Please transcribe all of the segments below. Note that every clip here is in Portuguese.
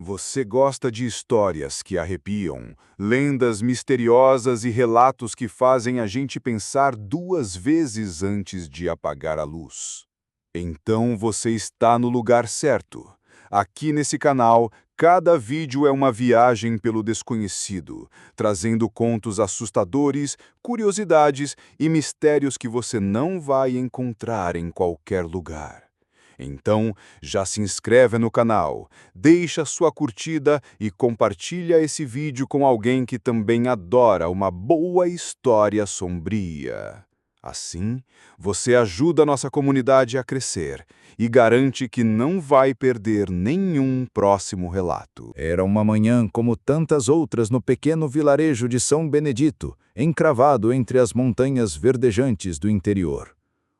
Você gosta de histórias que arrepiam, lendas misteriosas e relatos que fazem a gente pensar duas vezes antes de apagar a luz? Então você está no lugar certo. Aqui nesse canal, cada vídeo é uma viagem pelo desconhecido, trazendo contos assustadores, curiosidades e mistérios que você não vai encontrar em qualquer lugar. Então, já se inscreve no canal, deixa sua curtida e compartilha esse vídeo com alguém que também adora uma boa história sombria. Assim, você ajuda a nossa comunidade a crescer e garante que não vai perder nenhum próximo relato. Era uma manhã como tantas outras no pequeno vilarejo de São Benedito, encravado entre as montanhas verdejantes do interior.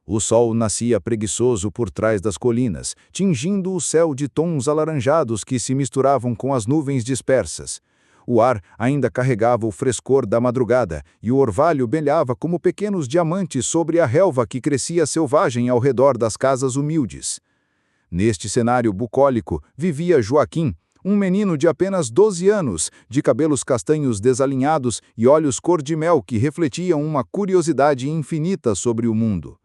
O sol nascia preguiçoso por trás das colinas, tingindo o céu de tons alaranjados que se misturavam com as nuvens dispersas. O ar ainda carregava o frescor da madrugada e o orvalho brilhava como pequenos diamantes sobre a relva que crescia selvagem ao redor das casas humildes. Neste cenário bucólico vivia Joaquim, um menino de apenas 12 anos, de cabelos castanhos desalinhados e olhos cor-de-mel que refletiam uma curiosidade infinita sobre o mundo.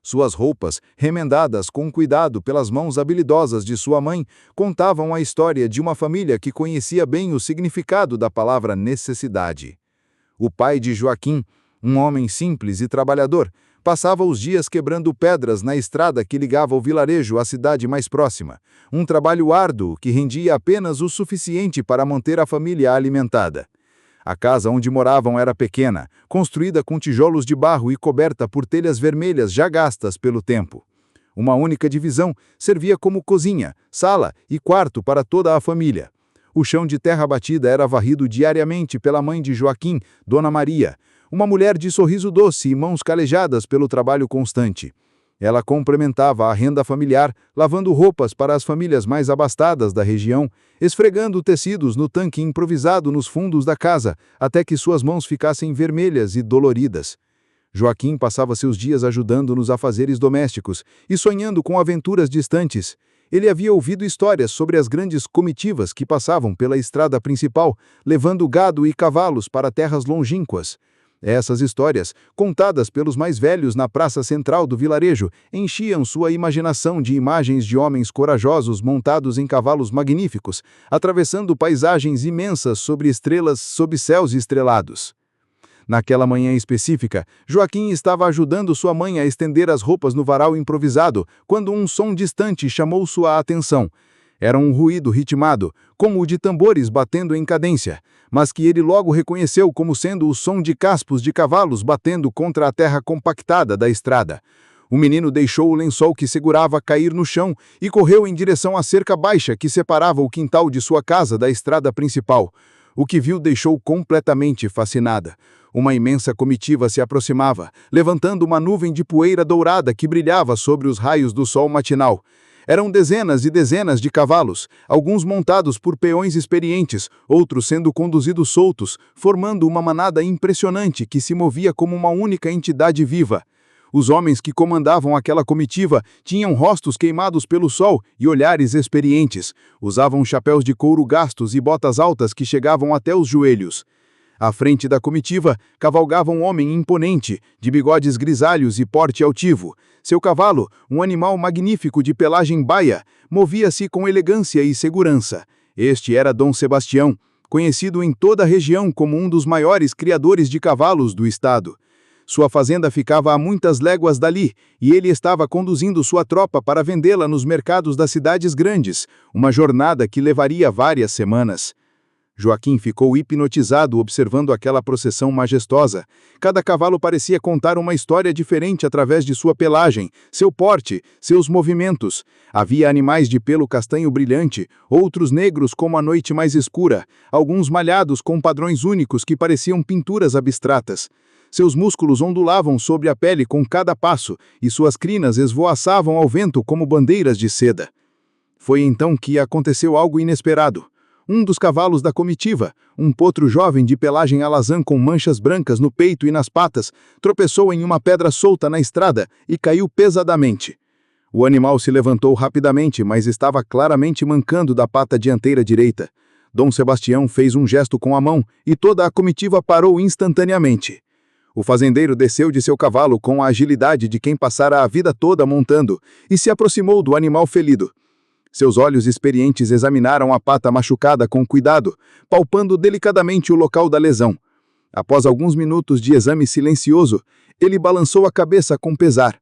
Suas roupas, remendadas com cuidado pelas mãos habilidosas de sua mãe, contavam a história de uma família que conhecia bem o significado da palavra necessidade. O pai de Joaquim, um homem simples e trabalhador, passava os dias quebrando pedras na estrada que ligava o vilarejo à cidade mais próxima, um trabalho árduo que rendia apenas o suficiente para manter a família alimentada. A casa onde moravam era pequena, construída com tijolos de barro e coberta por telhas vermelhas já gastas pelo tempo. Uma única divisão servia como cozinha, sala e quarto para toda a família. O chão de terra batida era varrido diariamente pela mãe de Joaquim, Dona Maria, uma mulher de sorriso doce e mãos calejadas pelo trabalho constante. Ela complementava a renda familiar, lavando roupas para as famílias mais abastadas da região, esfregando tecidos no tanque improvisado nos fundos da casa, até que suas mãos ficassem vermelhas e doloridas. Joaquim passava seus dias ajudando nos afazeres domésticos e sonhando com aventuras distantes. Ele havia ouvido histórias sobre as grandes comitivas que passavam pela estrada principal, levando gado e cavalos para terras longínquas. Essas histórias, contadas pelos mais velhos na praça central do vilarejo, enchiam sua imaginação de imagens de homens corajosos montados em cavalos magníficos, atravessando paisagens imensas sobre estrelas sob céus estrelados. Naquela manhã específica, Joaquim estava ajudando sua mãe a estender as roupas no varal improvisado, quando um som distante chamou sua atenção. Era um ruído ritmado, como o de tambores batendo em cadência, mas que ele logo reconheceu como sendo o som de caspos de cavalos batendo contra a terra compactada da estrada. O menino deixou o lençol que segurava cair no chão e correu em direção à cerca baixa que separava o quintal de sua casa da estrada principal. O que viu deixou completamente fascinada. Uma imensa comitiva se aproximava, levantando uma nuvem de poeira dourada que brilhava sobre os raios do sol matinal. Eram dezenas e dezenas de cavalos, alguns montados por peões experientes, outros sendo conduzidos soltos, formando uma manada impressionante que se movia como uma única entidade viva. Os homens que comandavam aquela comitiva tinham rostos queimados pelo sol e olhares experientes. Usavam chapéus de couro gastos e botas altas que chegavam até os joelhos. À frente da comitiva, cavalgava um homem imponente, de bigodes grisalhos e porte altivo. Seu cavalo, um animal magnífico de pelagem baia, movia-se com elegância e segurança. Este era Dom Sebastião, conhecido em toda a região como um dos maiores criadores de cavalos do estado. Sua fazenda ficava a muitas léguas dali, e ele estava conduzindo sua tropa para vendê-la nos mercados das cidades grandes, uma jornada que levaria várias semanas. Joaquim ficou hipnotizado observando aquela procissão majestosa. Cada cavalo parecia contar uma história diferente através de sua pelagem, seu porte, seus movimentos. Havia animais de pelo castanho brilhante, outros negros como a noite mais escura, alguns malhados com padrões únicos que pareciam pinturas abstratas. Seus músculos ondulavam sobre a pele com cada passo, e suas crinas esvoaçavam ao vento como bandeiras de seda. Foi então que aconteceu algo inesperado. Um dos cavalos da comitiva, um potro jovem de pelagem alazã com manchas brancas no peito e nas patas, tropeçou em uma pedra solta na estrada e caiu pesadamente. O animal se levantou rapidamente, mas estava claramente mancando da pata dianteira direita. Dom Sebastião fez um gesto com a mão e toda a comitiva parou instantaneamente. O fazendeiro desceu de seu cavalo com a agilidade de quem passara a vida toda montando e se aproximou do animal ferido. Seus olhos experientes examinaram a pata machucada com cuidado, palpando delicadamente o local da lesão. Após alguns minutos de exame silencioso, ele balançou a cabeça com pesar.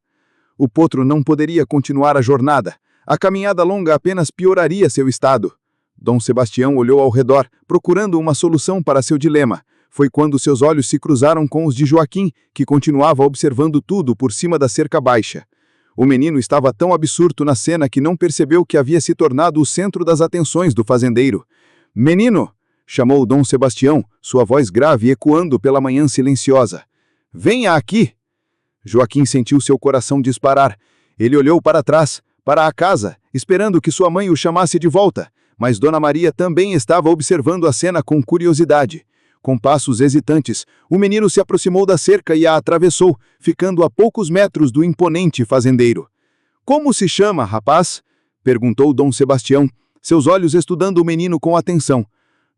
O potro não poderia continuar a jornada. A caminhada longa apenas pioraria seu estado. Dom Sebastião olhou ao redor, procurando uma solução para seu dilema. Foi quando seus olhos se cruzaram com os de Joaquim, que continuava observando tudo por cima da cerca baixa. O menino estava tão absorto na cena que não percebeu que havia se tornado o centro das atenções do fazendeiro. "Menino!" chamou Dom Sebastião, sua voz grave ecoando pela manhã silenciosa. "Venha aqui!" Joaquim sentiu seu coração disparar. Ele olhou para trás, para a casa, esperando que sua mãe o chamasse de volta, mas Dona Maria também estava observando a cena com curiosidade. Com passos hesitantes, o menino se aproximou da cerca e a atravessou, ficando a poucos metros do imponente fazendeiro. "Como se chama, rapaz?" perguntou Dom Sebastião, seus olhos estudando o menino com atenção.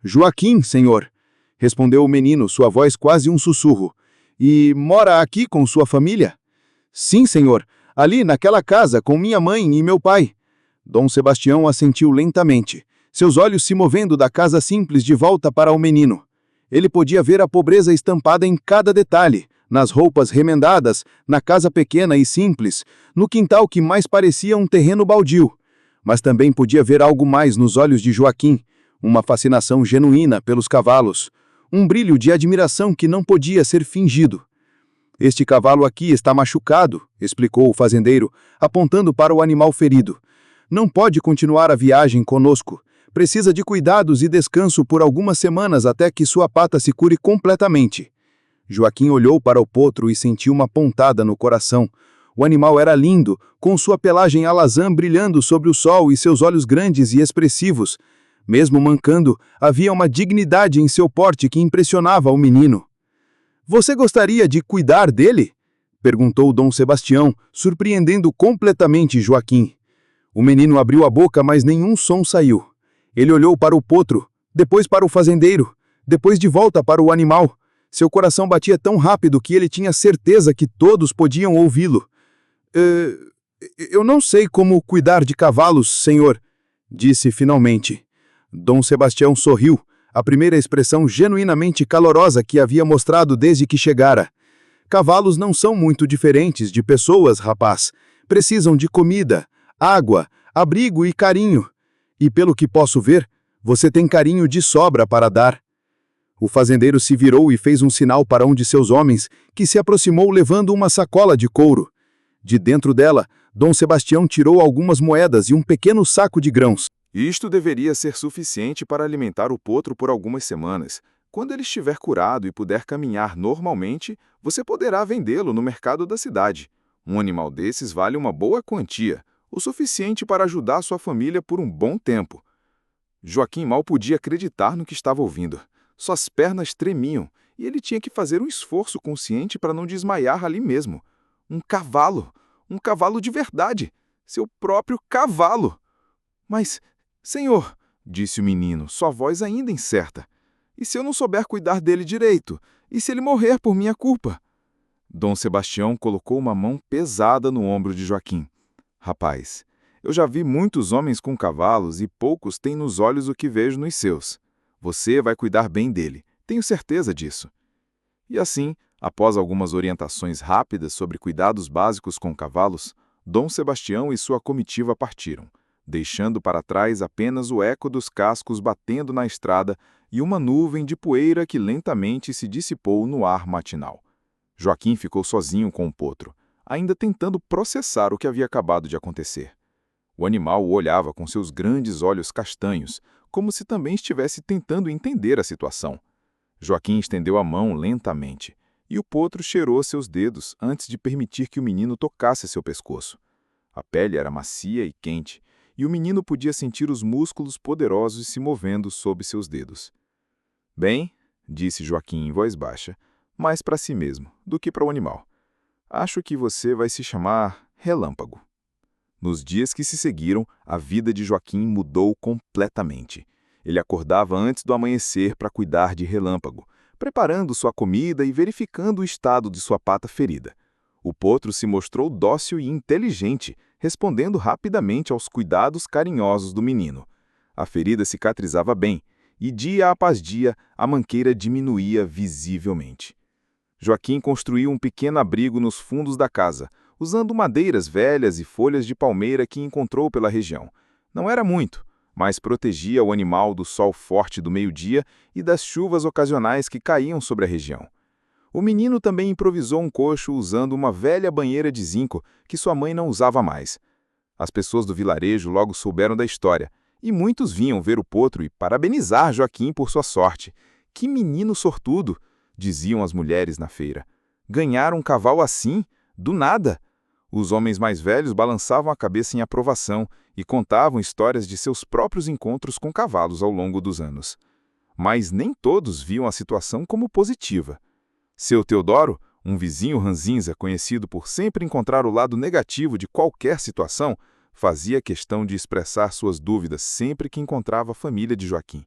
"Joaquim, senhor", respondeu o menino, sua voz quase um sussurro. "E mora aqui com sua família?" "Sim, senhor. Ali naquela casa com minha mãe e meu pai." Dom Sebastião assentiu lentamente, seus olhos se movendo da casa simples de volta para o menino. Ele podia ver a pobreza estampada em cada detalhe, nas roupas remendadas, na casa pequena e simples, no quintal que mais parecia um terreno baldio. Mas também podia ver algo mais nos olhos de Joaquim, uma fascinação genuína pelos cavalos, um brilho de admiração que não podia ser fingido. "Este cavalo aqui está machucado", explicou o fazendeiro, apontando para o animal ferido. "Não pode continuar a viagem conosco. Precisa de cuidados e descanso por algumas semanas até que sua pata se cure completamente." Joaquim olhou para o potro e sentiu uma pontada no coração. O animal era lindo, com sua pelagem alazã brilhando sobre o sol e seus olhos grandes e expressivos. Mesmo mancando, havia uma dignidade em seu porte que impressionava o menino. "Você gostaria de cuidar dele?" perguntou Dom Sebastião, surpreendendo completamente Joaquim. O menino abriu a boca, mas nenhum som saiu. Ele olhou para o potro, depois para o fazendeiro, depois de volta para o animal. Seu coração batia tão rápido que ele tinha certeza que todos podiam ouvi-lo. Eu não sei como cuidar de cavalos, senhor", disse finalmente. Dom Sebastião sorriu, a primeira expressão genuinamente calorosa que havia mostrado desde que chegara. "Cavalos não são muito diferentes de pessoas, rapaz. Precisam de comida, água, abrigo e carinho. E pelo que posso ver, você tem carinho de sobra para dar." O fazendeiro se virou e fez um sinal para um de seus homens, que se aproximou levando uma sacola de couro. De dentro dela, Dom Sebastião tirou algumas moedas e um pequeno saco de grãos. Isto deveria ser suficiente para alimentar o potro por algumas semanas. Quando ele estiver curado e puder caminhar normalmente, você poderá vendê-lo no mercado da cidade. Um animal desses vale uma boa quantia, o suficiente para ajudar sua família por um bom tempo. Joaquim mal podia acreditar no que estava ouvindo. Suas pernas tremiam e ele tinha que fazer um esforço consciente para não desmaiar ali mesmo. Um cavalo de verdade, seu próprio cavalo. "Mas, senhor", disse o menino, sua voz ainda incerta, "e se eu não souber cuidar dele direito? E se ele morrer por minha culpa?" Dom Sebastião colocou uma mão pesada no ombro de Joaquim. "Rapaz, eu já vi muitos homens com cavalos e poucos têm nos olhos o que vejo nos seus. Você vai cuidar bem dele, tenho certeza disso." E assim, após algumas orientações rápidas sobre cuidados básicos com cavalos, Dom Sebastião e sua comitiva partiram, deixando para trás apenas o eco dos cascos batendo na estrada e uma nuvem de poeira que lentamente se dissipou no ar matinal. Joaquim ficou sozinho com o potro, ainda tentando processar o que havia acabado de acontecer. O animal o olhava com seus grandes olhos castanhos, como se também estivesse tentando entender a situação. Joaquim estendeu a mão lentamente, e o potro cheirou seus dedos antes de permitir que o menino tocasse seu pescoço. A pele era macia e quente, e o menino podia sentir os músculos poderosos se movendo sob seus dedos. "Bem", disse Joaquim em voz baixa, mais para si mesmo do que para o animal, "acho que você vai se chamar Relâmpago." Nos dias que se seguiram, a vida de Joaquim mudou completamente. Ele acordava antes do amanhecer para cuidar de Relâmpago, preparando sua comida e verificando o estado de sua pata ferida. O potro se mostrou dócil e inteligente, respondendo rapidamente aos cuidados carinhosos do menino. A ferida cicatrizava bem, e dia após dia a manqueira diminuía visivelmente. Joaquim construiu um pequeno abrigo nos fundos da casa, usando madeiras velhas e folhas de palmeira que encontrou pela região. Não era muito, mas protegia o animal do sol forte do meio-dia e das chuvas ocasionais que caíam sobre a região. O menino também improvisou um cocho usando uma velha banheira de zinco que sua mãe não usava mais. As pessoas do vilarejo logo souberam da história, e muitos vinham ver o potro e parabenizar Joaquim por sua sorte. Que menino sortudo, diziam as mulheres na feira. Ganhar um cavalo assim, do nada. Os homens mais velhos balançavam a cabeça em aprovação e contavam histórias de seus próprios encontros com cavalos ao longo dos anos. Mas nem todos viam a situação como positiva. Seu Teodoro, um vizinho ranzinza conhecido por sempre encontrar o lado negativo de qualquer situação, fazia questão de expressar suas dúvidas sempre que encontrava a família de Joaquim.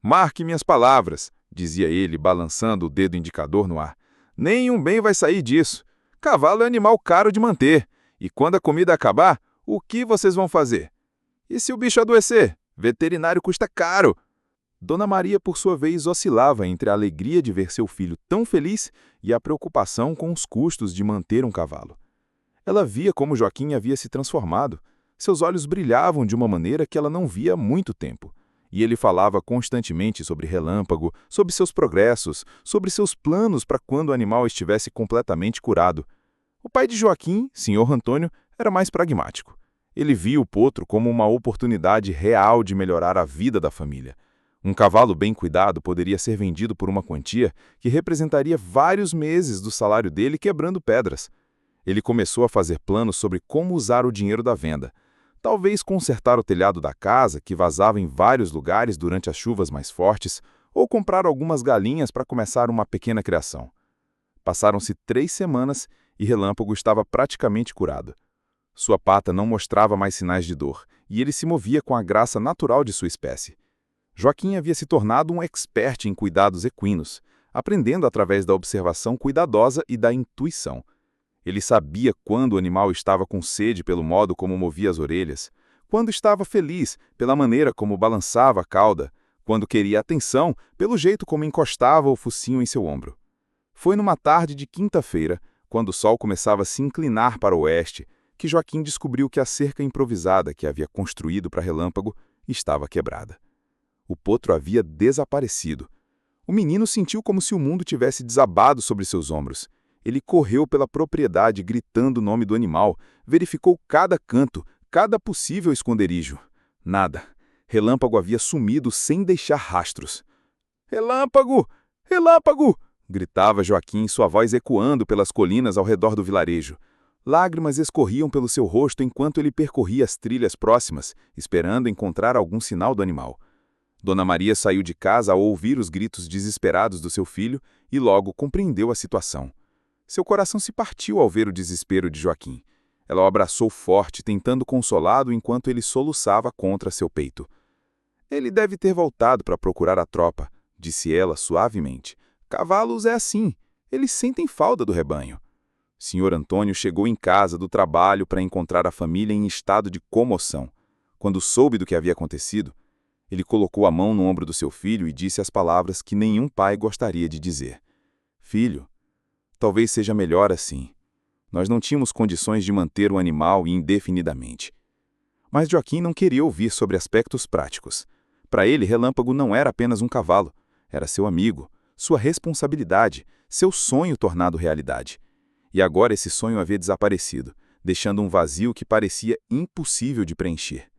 "Marque minhas palavras", dizia ele, balançando o dedo indicador no ar. "Nenhum bem vai sair disso. Cavalo é animal caro de manter, e quando a comida acabar, o que vocês vão fazer? E se o bicho adoecer? Veterinário custa caro." Dona Maria, por sua vez, oscilava entre a alegria de ver seu filho tão feliz e a preocupação com os custos de manter um cavalo. Ela via como Joaquim havia se transformado. Seus olhos brilhavam de uma maneira que ela não via há muito tempo. E ele falava constantemente sobre Relâmpago, sobre seus progressos, sobre seus planos para quando o animal estivesse completamente curado. O pai de Joaquim, Sr. Antônio, era mais pragmático. Ele via o potro como uma oportunidade real de melhorar a vida da família. Um cavalo bem cuidado poderia ser vendido por uma quantia que representaria vários meses do salário dele quebrando pedras. Ele começou a fazer planos sobre como usar o dinheiro da venda. Talvez consertar o telhado da casa, que vazava em vários lugares durante as chuvas mais fortes, ou comprar algumas galinhas para começar uma pequena criação. Passaram-se 3 semanas e Relâmpago estava praticamente curado. Sua pata não mostrava mais sinais de dor, e ele se movia com a graça natural de sua espécie. Joaquim havia se tornado um expert em cuidados equinos, aprendendo através da observação cuidadosa e da intuição. Ele sabia quando o animal estava com sede pelo modo como movia as orelhas, quando estava feliz pela maneira como balançava a cauda, quando queria atenção pelo jeito como encostava o focinho em seu ombro. Foi numa tarde de quinta-feira, quando o sol começava a se inclinar para o oeste, que Joaquim descobriu que a cerca improvisada que havia construído para Relâmpago estava quebrada. O potro havia desaparecido. O menino sentiu como se o mundo tivesse desabado sobre seus ombros. Ele correu pela propriedade gritando o nome do animal, verificou cada canto, cada possível esconderijo. Nada. Relâmpago havia sumido sem deixar rastros. "Relâmpago! Relâmpago!" gritava Joaquim, sua voz ecoando pelas colinas ao redor do vilarejo. Lágrimas escorriam pelo seu rosto enquanto ele percorria as trilhas próximas, esperando encontrar algum sinal do animal. Dona Maria saiu de casa ao ouvir os gritos desesperados do seu filho e logo compreendeu a situação. Seu coração se partiu ao ver o desespero de Joaquim. Ela o abraçou forte, tentando consolá-lo enquanto ele soluçava contra seu peito. "Ele deve ter voltado para procurar a tropa", disse ela suavemente. "Cavalos é assim, eles sentem falta do rebanho." Sr. Antônio chegou em casa do trabalho para encontrar a família em estado de comoção. Quando soube do que havia acontecido, ele colocou a mão no ombro do seu filho e disse as palavras que nenhum pai gostaria de dizer. "Filho, talvez seja melhor assim. Nós não tínhamos condições de manter o animal indefinidamente." Mas Joaquim não queria ouvir sobre aspectos práticos. Para ele, Relâmpago não era apenas um cavalo. Era seu amigo, sua responsabilidade, seu sonho tornado realidade. E agora esse sonho havia desaparecido, deixando um vazio que parecia impossível de preencher.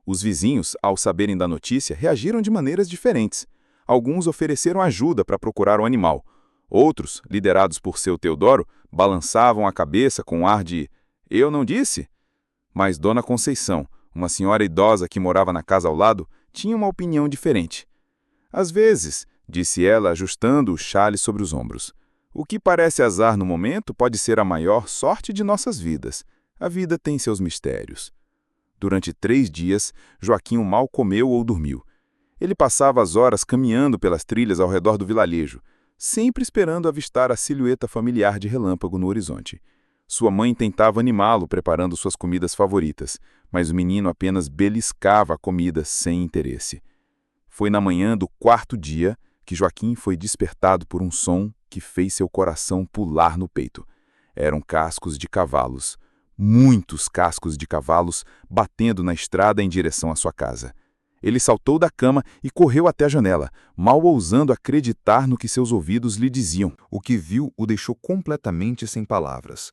Os vizinhos, ao saberem da notícia, reagiram de maneiras diferentes. Alguns ofereceram ajuda para procurar o animal. Outros, liderados por seu Teodoro, balançavam a cabeça com um ar de "eu não disse?" Mas Dona Conceição, uma senhora idosa que morava na casa ao lado, tinha uma opinião diferente. "Às vezes", disse ela, ajustando o xale sobre os ombros, "o que parece azar no momento pode ser a maior sorte de nossas vidas. A vida tem seus mistérios. Durante 3 dias, Joaquim mal comeu ou dormiu. Ele passava as horas caminhando pelas trilhas ao redor do vilarejo, sempre esperando avistar a silhueta familiar de Relâmpago no horizonte. Sua mãe tentava animá-lo preparando suas comidas favoritas, mas o menino apenas beliscava a comida sem interesse. Foi na manhã do 4º dia que Joaquim foi despertado por um som que fez seu coração pular no peito. Eram cascos de cavalos, muitos cascos de cavalos, batendo na estrada em direção à sua casa. Ele saltou da cama e correu até a janela, mal ousando acreditar no que seus ouvidos lhe diziam. O que viu o deixou completamente sem palavras.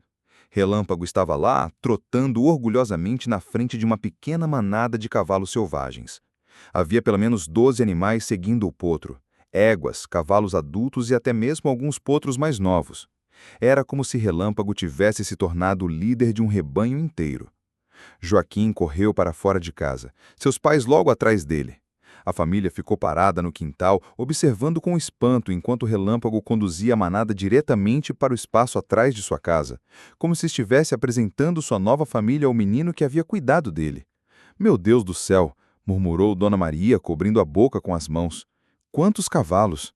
Relâmpago estava lá, trotando orgulhosamente na frente de uma pequena manada de cavalos selvagens. Havia pelo menos 12 animais seguindo o potro, éguas, cavalos adultos e até mesmo alguns potros mais novos. Era como se Relâmpago tivesse se tornado o líder de um rebanho inteiro. Joaquim correu para fora de casa, seus pais logo atrás dele. A família ficou parada no quintal, observando com espanto enquanto Relâmpago conduzia a manada diretamente para o espaço atrás de sua casa, como se estivesse apresentando sua nova família ao menino que havia cuidado dele. "Meu Deus do céu!", murmurou Dona Maria, cobrindo a boca com as mãos. "Quantos cavalos!"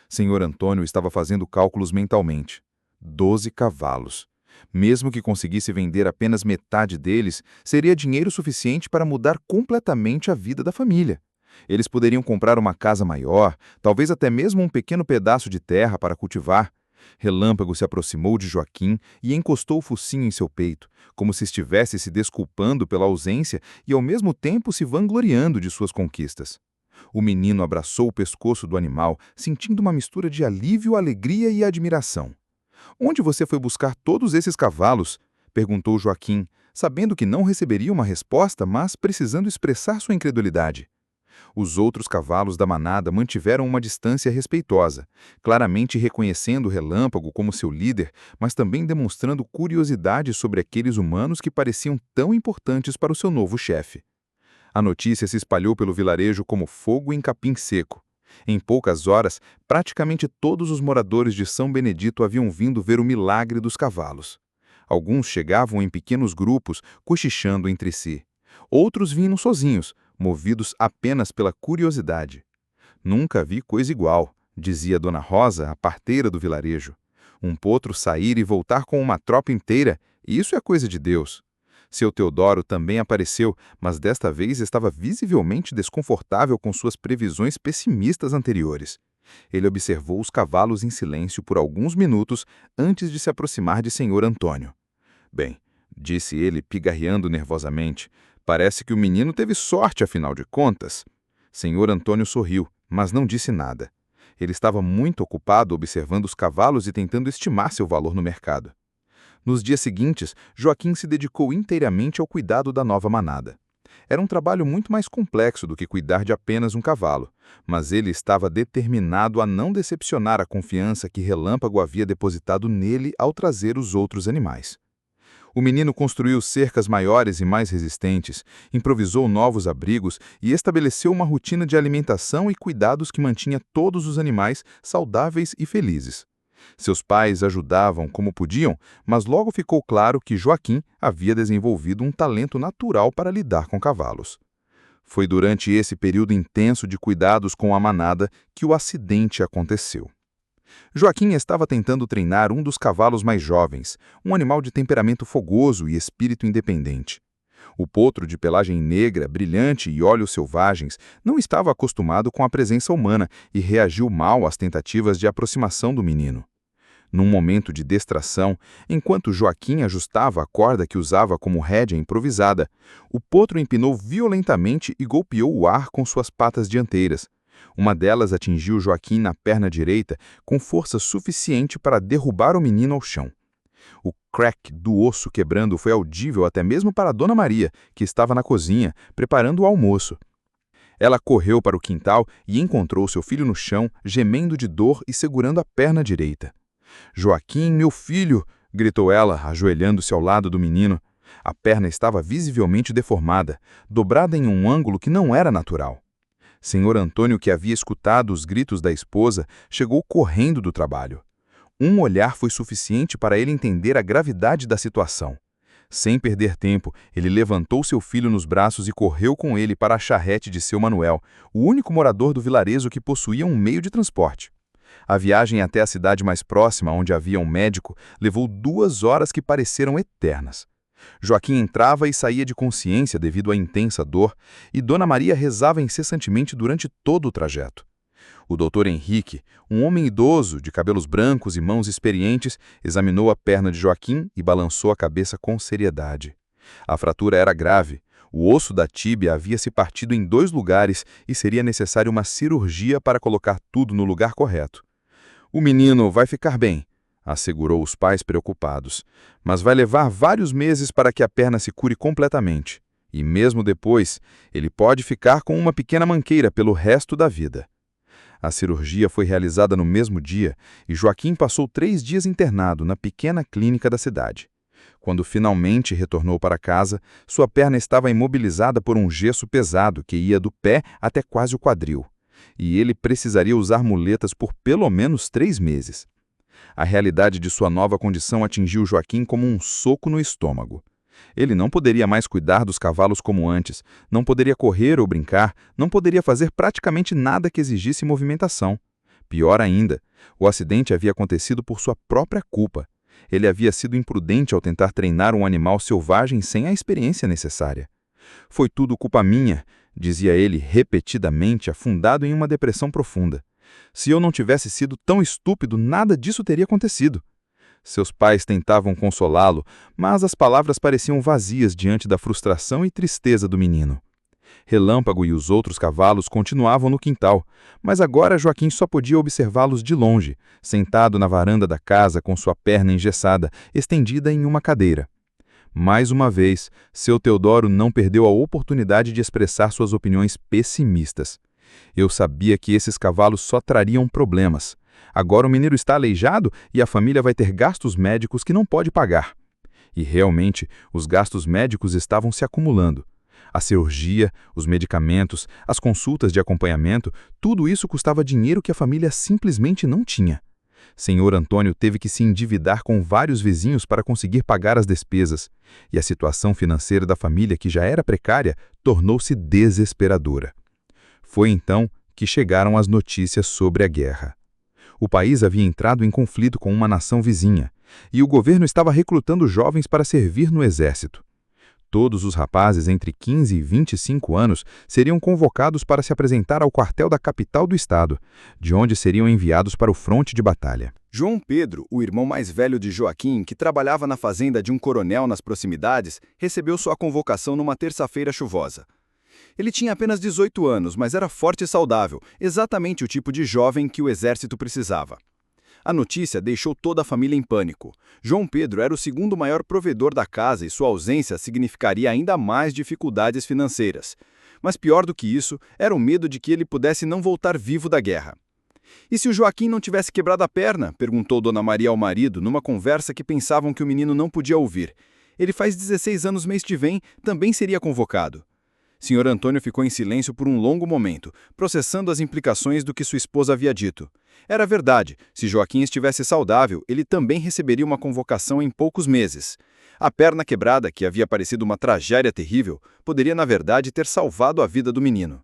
Senhor Antônio estava fazendo cálculos mentalmente. 12 cavalos. Mesmo que conseguisse vender apenas metade deles, seria dinheiro suficiente para mudar completamente a vida da família. Eles poderiam comprar uma casa maior, talvez até mesmo um pequeno pedaço de terra para cultivar. Relâmpago se aproximou de Joaquim e encostou o focinho em seu peito, como se estivesse se desculpando pela ausência e ao mesmo tempo se vangloriando de suas conquistas. O menino abraçou o pescoço do animal, sentindo uma mistura de alívio, alegria e admiração. "Onde você foi buscar todos esses cavalos?", perguntou Joaquim, sabendo que não receberia uma resposta, mas precisando expressar sua incredulidade. Os outros cavalos da manada mantiveram uma distância respeitosa, claramente reconhecendo Relâmpago como seu líder, mas também demonstrando curiosidade sobre aqueles humanos que pareciam tão importantes para o seu novo chefe. A notícia se espalhou pelo vilarejo como fogo em capim seco. Em poucas horas, praticamente todos os moradores de São Benedito haviam vindo ver o milagre dos cavalos. Alguns chegavam em pequenos grupos, cochichando entre si. Outros vinham sozinhos, movidos apenas pela curiosidade. "Nunca vi coisa igual", dizia Dona Rosa, a parteira do vilarejo. "Um potro sair e voltar com uma tropa inteira, isso é coisa de Deus." Seu Teodoro também apareceu, mas desta vez estava visivelmente desconfortável com suas previsões pessimistas anteriores. Ele observou os cavalos em silêncio por alguns minutos antes de se aproximar de Senhor Antônio. "Bem", disse ele, pigarreando nervosamente, "parece que o menino teve sorte, afinal de contas." Senhor Antônio sorriu, mas não disse nada. Ele estava muito ocupado observando os cavalos e tentando estimar seu valor no mercado. Nos dias seguintes, Joaquim se dedicou inteiramente ao cuidado da nova manada. Era um trabalho muito mais complexo do que cuidar de apenas um cavalo, mas ele estava determinado a não decepcionar a confiança que Relâmpago havia depositado nele ao trazer os outros animais. O menino construiu cercas maiores e mais resistentes, improvisou novos abrigos e estabeleceu uma rotina de alimentação e cuidados que mantinha todos os animais saudáveis e felizes. Seus pais ajudavam como podiam, mas logo ficou claro que Joaquim havia desenvolvido um talento natural para lidar com cavalos. Foi durante esse período intenso de cuidados com a manada que o acidente aconteceu. Joaquim estava tentando treinar um dos cavalos mais jovens, um animal de temperamento fogoso e espírito independente. O potro de pelagem negra, brilhante e olhos selvagens não estava acostumado com a presença humana e reagiu mal às tentativas de aproximação do menino. Num momento de distração, enquanto Joaquim ajustava a corda que usava como rédea improvisada, o potro empinou violentamente e golpeou o ar com suas patas dianteiras. Uma delas atingiu Joaquim na perna direita com força suficiente para derrubar o menino ao chão. O crack do osso quebrando foi audível até mesmo para Dona Maria, que estava na cozinha, preparando o almoço. Ela correu para o quintal e encontrou seu filho no chão, gemendo de dor e segurando a perna direita. "Joaquim, meu filho!", gritou ela, ajoelhando-se ao lado do menino. A perna estava visivelmente deformada, dobrada em um ângulo que não era natural. Senhor Antônio, que havia escutado os gritos da esposa, chegou correndo do trabalho. Um olhar foi suficiente para ele entender a gravidade da situação. Sem perder tempo, ele levantou seu filho nos braços e correu com ele para a charrete de seu Manuel, o único morador do vilarejo que possuía um meio de transporte. A viagem até a cidade mais próxima, onde havia um médico, levou 2 horas que pareceram eternas. Joaquim entrava e saía de consciência devido à intensa dor, e Dona Maria rezava incessantemente durante todo o trajeto. O doutor Henrique, um homem idoso, de cabelos brancos e mãos experientes, examinou a perna de Joaquim e balançou a cabeça com seriedade. A fratura era grave. O osso da tíbia havia se partido em 2 lugares e seria necessária uma cirurgia para colocar tudo no lugar correto. "O menino vai ficar bem", assegurou os pais preocupados, "mas vai levar vários meses para que a perna se cure completamente. E mesmo depois, ele pode ficar com uma pequena manqueira pelo resto da vida." A cirurgia foi realizada no mesmo dia e Joaquim passou 3 dias internado na pequena clínica da cidade. Quando finalmente retornou para casa, sua perna estava imobilizada por um gesso pesado que ia do pé até quase o quadril, e ele precisaria usar muletas por pelo menos 3 meses. A realidade de sua nova condição atingiu Joaquim como um soco no estômago. Ele não poderia mais cuidar dos cavalos como antes, não poderia correr ou brincar, não poderia fazer praticamente nada que exigisse movimentação. Pior ainda, o acidente havia acontecido por sua própria culpa. Ele havia sido imprudente ao tentar treinar um animal selvagem sem a experiência necessária. "Foi tudo culpa minha", dizia ele repetidamente, afundado em uma depressão profunda. "Se eu não tivesse sido tão estúpido, nada disso teria acontecido." Seus pais tentavam consolá-lo, mas as palavras pareciam vazias diante da frustração e tristeza do menino. Relâmpago e os outros cavalos continuavam no quintal, mas agora Joaquim só podia observá-los de longe, sentado na varanda da casa com sua perna engessada, estendida em uma cadeira. Mais uma vez, seu Teodoro não perdeu a oportunidade de expressar suas opiniões pessimistas. "Eu sabia que esses cavalos só trariam problemas. Agora o menino está aleijado e a família vai ter gastos médicos que não pode pagar." E realmente, os gastos médicos estavam se acumulando. A cirurgia, os medicamentos, as consultas de acompanhamento, tudo isso custava dinheiro que a família simplesmente não tinha. Senhor Antônio teve que se endividar com vários vizinhos para conseguir pagar as despesas, e a situação financeira da família, que já era precária, tornou-se desesperadora. Foi então que chegaram as notícias sobre a guerra. O país havia entrado em conflito com uma nação vizinha, e o governo estava recrutando jovens para servir no exército. Todos os rapazes entre 15 e 25 anos seriam convocados para se apresentar ao quartel da capital do estado, de onde seriam enviados para o fronte de batalha. João Pedro, o irmão mais velho de Joaquim, que trabalhava na fazenda de um coronel nas proximidades, recebeu sua convocação numa terça-feira chuvosa. Ele tinha apenas 18 anos, mas era forte e saudável, exatamente o tipo de jovem que o exército precisava. A notícia deixou toda a família em pânico. João Pedro era o segundo maior provedor da casa e sua ausência significaria ainda mais dificuldades financeiras. Mas pior do que isso, era o medo de que ele pudesse não voltar vivo da guerra. "E se o Joaquim não tivesse quebrado a perna?", perguntou Dona Maria ao marido, numa conversa que pensavam que o menino não podia ouvir. "Ele faz 16 anos mês que vem, também seria convocado." Senhor Antônio ficou em silêncio por um longo momento, processando as implicações do que sua esposa havia dito. Era verdade, se Joaquim estivesse saudável, ele também receberia uma convocação em poucos meses. A perna quebrada, que havia parecido uma tragédia terrível, poderia na verdade ter salvado a vida do menino.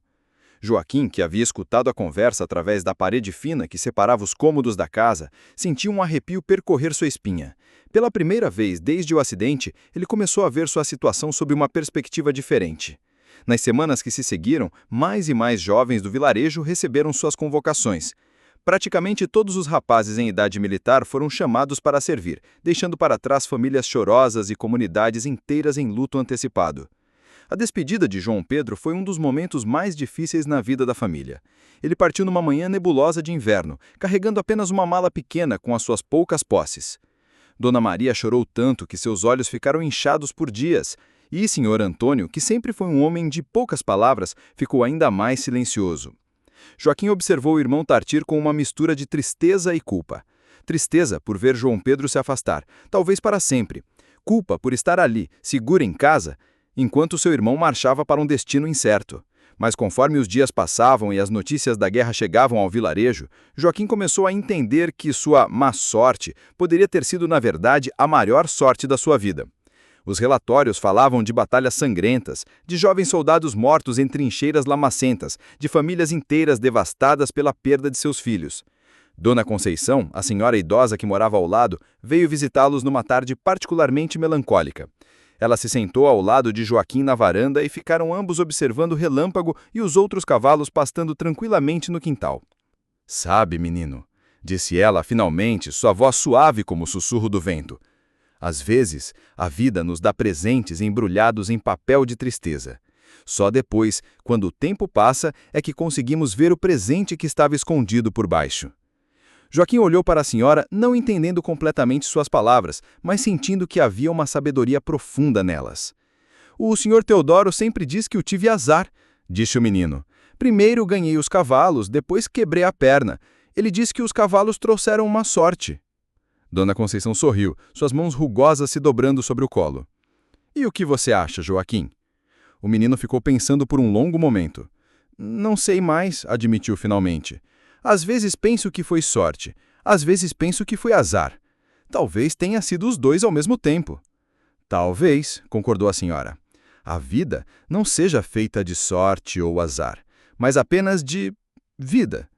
Joaquim, que havia escutado a conversa através da parede fina que separava os cômodos da casa, sentiu um arrepio percorrer sua espinha. Pela primeira vez desde o acidente, ele começou a ver sua situação sob uma perspectiva diferente. Nas semanas que se seguiram, mais e mais jovens do vilarejo receberam suas convocações. Praticamente todos os rapazes em idade militar foram chamados para servir, deixando para trás famílias chorosas e comunidades inteiras em luto antecipado. A despedida de João Pedro foi um dos momentos mais difíceis na vida da família. Ele partiu numa manhã nebulosa de inverno, carregando apenas uma mala pequena com as suas poucas posses. Dona Maria chorou tanto que seus olhos ficaram inchados por dias, e Senhor Antônio, que sempre foi um homem de poucas palavras, ficou ainda mais silencioso. Joaquim observou o irmão partir com uma mistura de tristeza e culpa. Tristeza por ver João Pedro se afastar, talvez para sempre. Culpa por estar ali, seguro em casa, enquanto seu irmão marchava para um destino incerto. Mas conforme os dias passavam e as notícias da guerra chegavam ao vilarejo, Joaquim começou a entender que sua má sorte poderia ter sido, na verdade, a maior sorte da sua vida. Os relatórios falavam de batalhas sangrentas, de jovens soldados mortos em trincheiras lamacentas, de famílias inteiras devastadas pela perda de seus filhos. Dona Conceição, a senhora idosa que morava ao lado, veio visitá-los numa tarde particularmente melancólica. Ela se sentou ao lado de Joaquim na varanda e ficaram ambos observando o Relâmpago e os outros cavalos pastando tranquilamente no quintal. "Sabe, menino", disse ela finalmente, sua voz suave como o sussurro do vento. "Às vezes, a vida nos dá presentes embrulhados em papel de tristeza. Só depois, quando o tempo passa, é que conseguimos ver o presente que estava escondido por baixo." Joaquim olhou para a senhora, não entendendo completamente suas palavras, mas sentindo que havia uma sabedoria profunda nelas. "O senhor Teodoro sempre diz que eu tive azar", disse o menino. "Primeiro ganhei os cavalos, depois quebrei a perna. Ele disse que os cavalos trouxeram uma sorte." Dona Conceição sorriu, suas mãos rugosas se dobrando sobre o colo. "E o que você acha, Joaquim?" O menino ficou pensando por um longo momento. "Não sei mais", admitiu finalmente. "Às vezes penso que foi sorte, às vezes penso que foi azar. Talvez tenha sido os dois ao mesmo tempo." "Talvez", concordou a senhora. "A vida não seja feita de sorte ou azar, mas apenas de vida.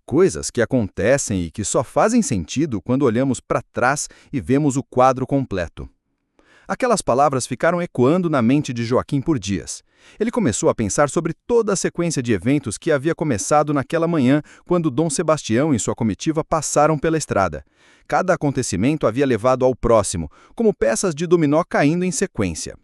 Coisas que acontecem e que só fazem sentido quando olhamos para trás e vemos o quadro completo." Aquelas palavras ficaram ecoando na mente de Joaquim por dias. Ele começou a pensar sobre toda a sequência de eventos que havia começado naquela manhã, quando Dom Sebastião e sua comitiva passaram pela estrada. Cada acontecimento havia levado ao próximo, como peças de dominó caindo em sequência.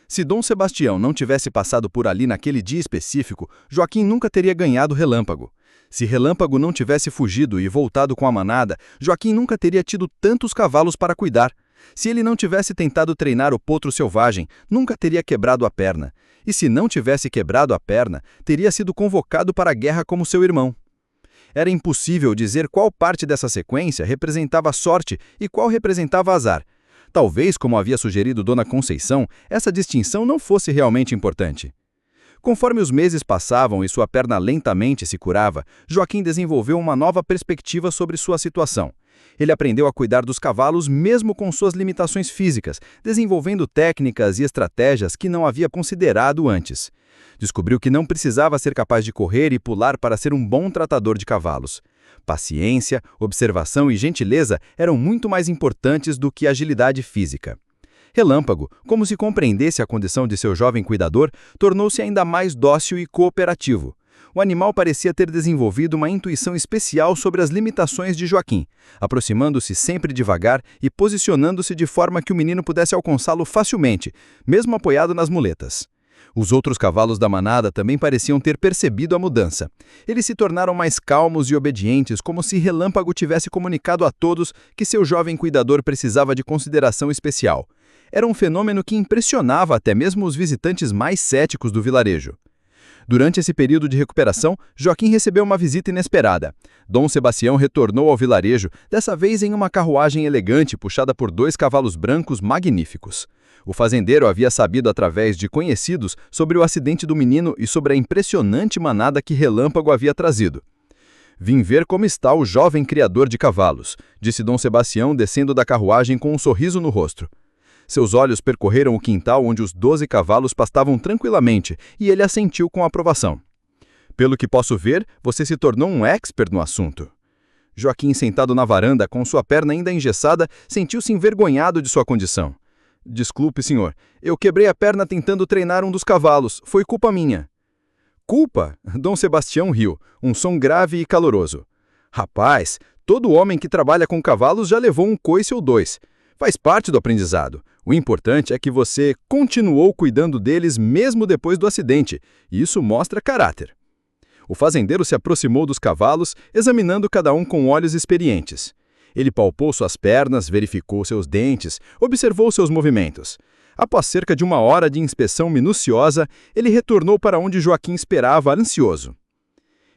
Se Dom Sebastião não tivesse passado por ali naquele dia específico, Joaquim nunca teria ganhado Relâmpago. Se Relâmpago não tivesse fugido e voltado com a manada, Joaquim nunca teria tido tantos cavalos para cuidar. Se ele não tivesse tentado treinar o potro selvagem, nunca teria quebrado a perna. E se não tivesse quebrado a perna, teria sido convocado para a guerra como seu irmão. Era impossível dizer qual parte dessa sequência representava sorte e qual representava azar. Talvez, como havia sugerido Dona Conceição, essa distinção não fosse realmente importante. Conforme os meses passavam e sua perna lentamente se curava, Joaquim desenvolveu uma nova perspectiva sobre sua situação. Ele aprendeu a cuidar dos cavalos mesmo com suas limitações físicas, desenvolvendo técnicas e estratégias que não havia considerado antes. Descobriu que não precisava ser capaz de correr e pular para ser um bom tratador de cavalos. Paciência, observação e gentileza eram muito mais importantes do que agilidade física. Relâmpago, como se compreendesse a condição de seu jovem cuidador, tornou-se ainda mais dócil e cooperativo. O animal parecia ter desenvolvido uma intuição especial sobre as limitações de Joaquim, aproximando-se sempre devagar e posicionando-se de forma que o menino pudesse alcançá-lo facilmente, mesmo apoiado nas muletas. Os outros cavalos da manada também pareciam ter percebido a mudança. Eles se tornaram mais calmos e obedientes, como se Relâmpago tivesse comunicado a todos que seu jovem cuidador precisava de consideração especial. Era um fenômeno que impressionava até mesmo os visitantes mais céticos do vilarejo. Durante esse período de recuperação, Joaquim recebeu uma visita inesperada. Dom Sebastião retornou ao vilarejo, dessa vez em uma carruagem elegante puxada por 2 cavalos brancos magníficos. O fazendeiro havia sabido através de conhecidos sobre o acidente do menino e sobre a impressionante manada que Relâmpago havia trazido. "Vim ver como está o jovem criador de cavalos", disse Dom Sebastião descendo da carruagem com um sorriso no rosto. Seus olhos percorreram o quintal onde os 12 cavalos pastavam tranquilamente e ele assentiu com aprovação. "Pelo que posso ver, você se tornou um expert no assunto." Joaquim, sentado na varanda, com sua perna ainda engessada, sentiu-se envergonhado de sua condição. "Desculpe, senhor. Eu quebrei a perna tentando treinar um dos cavalos. Foi culpa minha." "Culpa?" Dom Sebastião riu, um som grave e caloroso. "Rapaz, todo homem que trabalha com cavalos já levou um coice ou 2. Faz parte do aprendizado. O importante é que você continuou cuidando deles mesmo depois do acidente, e isso mostra caráter." O fazendeiro se aproximou dos cavalos, examinando cada um com olhos experientes. Ele palpou suas pernas, verificou seus dentes, observou seus movimentos. Após cerca de 1 hora de inspeção minuciosa, ele retornou para onde Joaquim esperava, ansioso.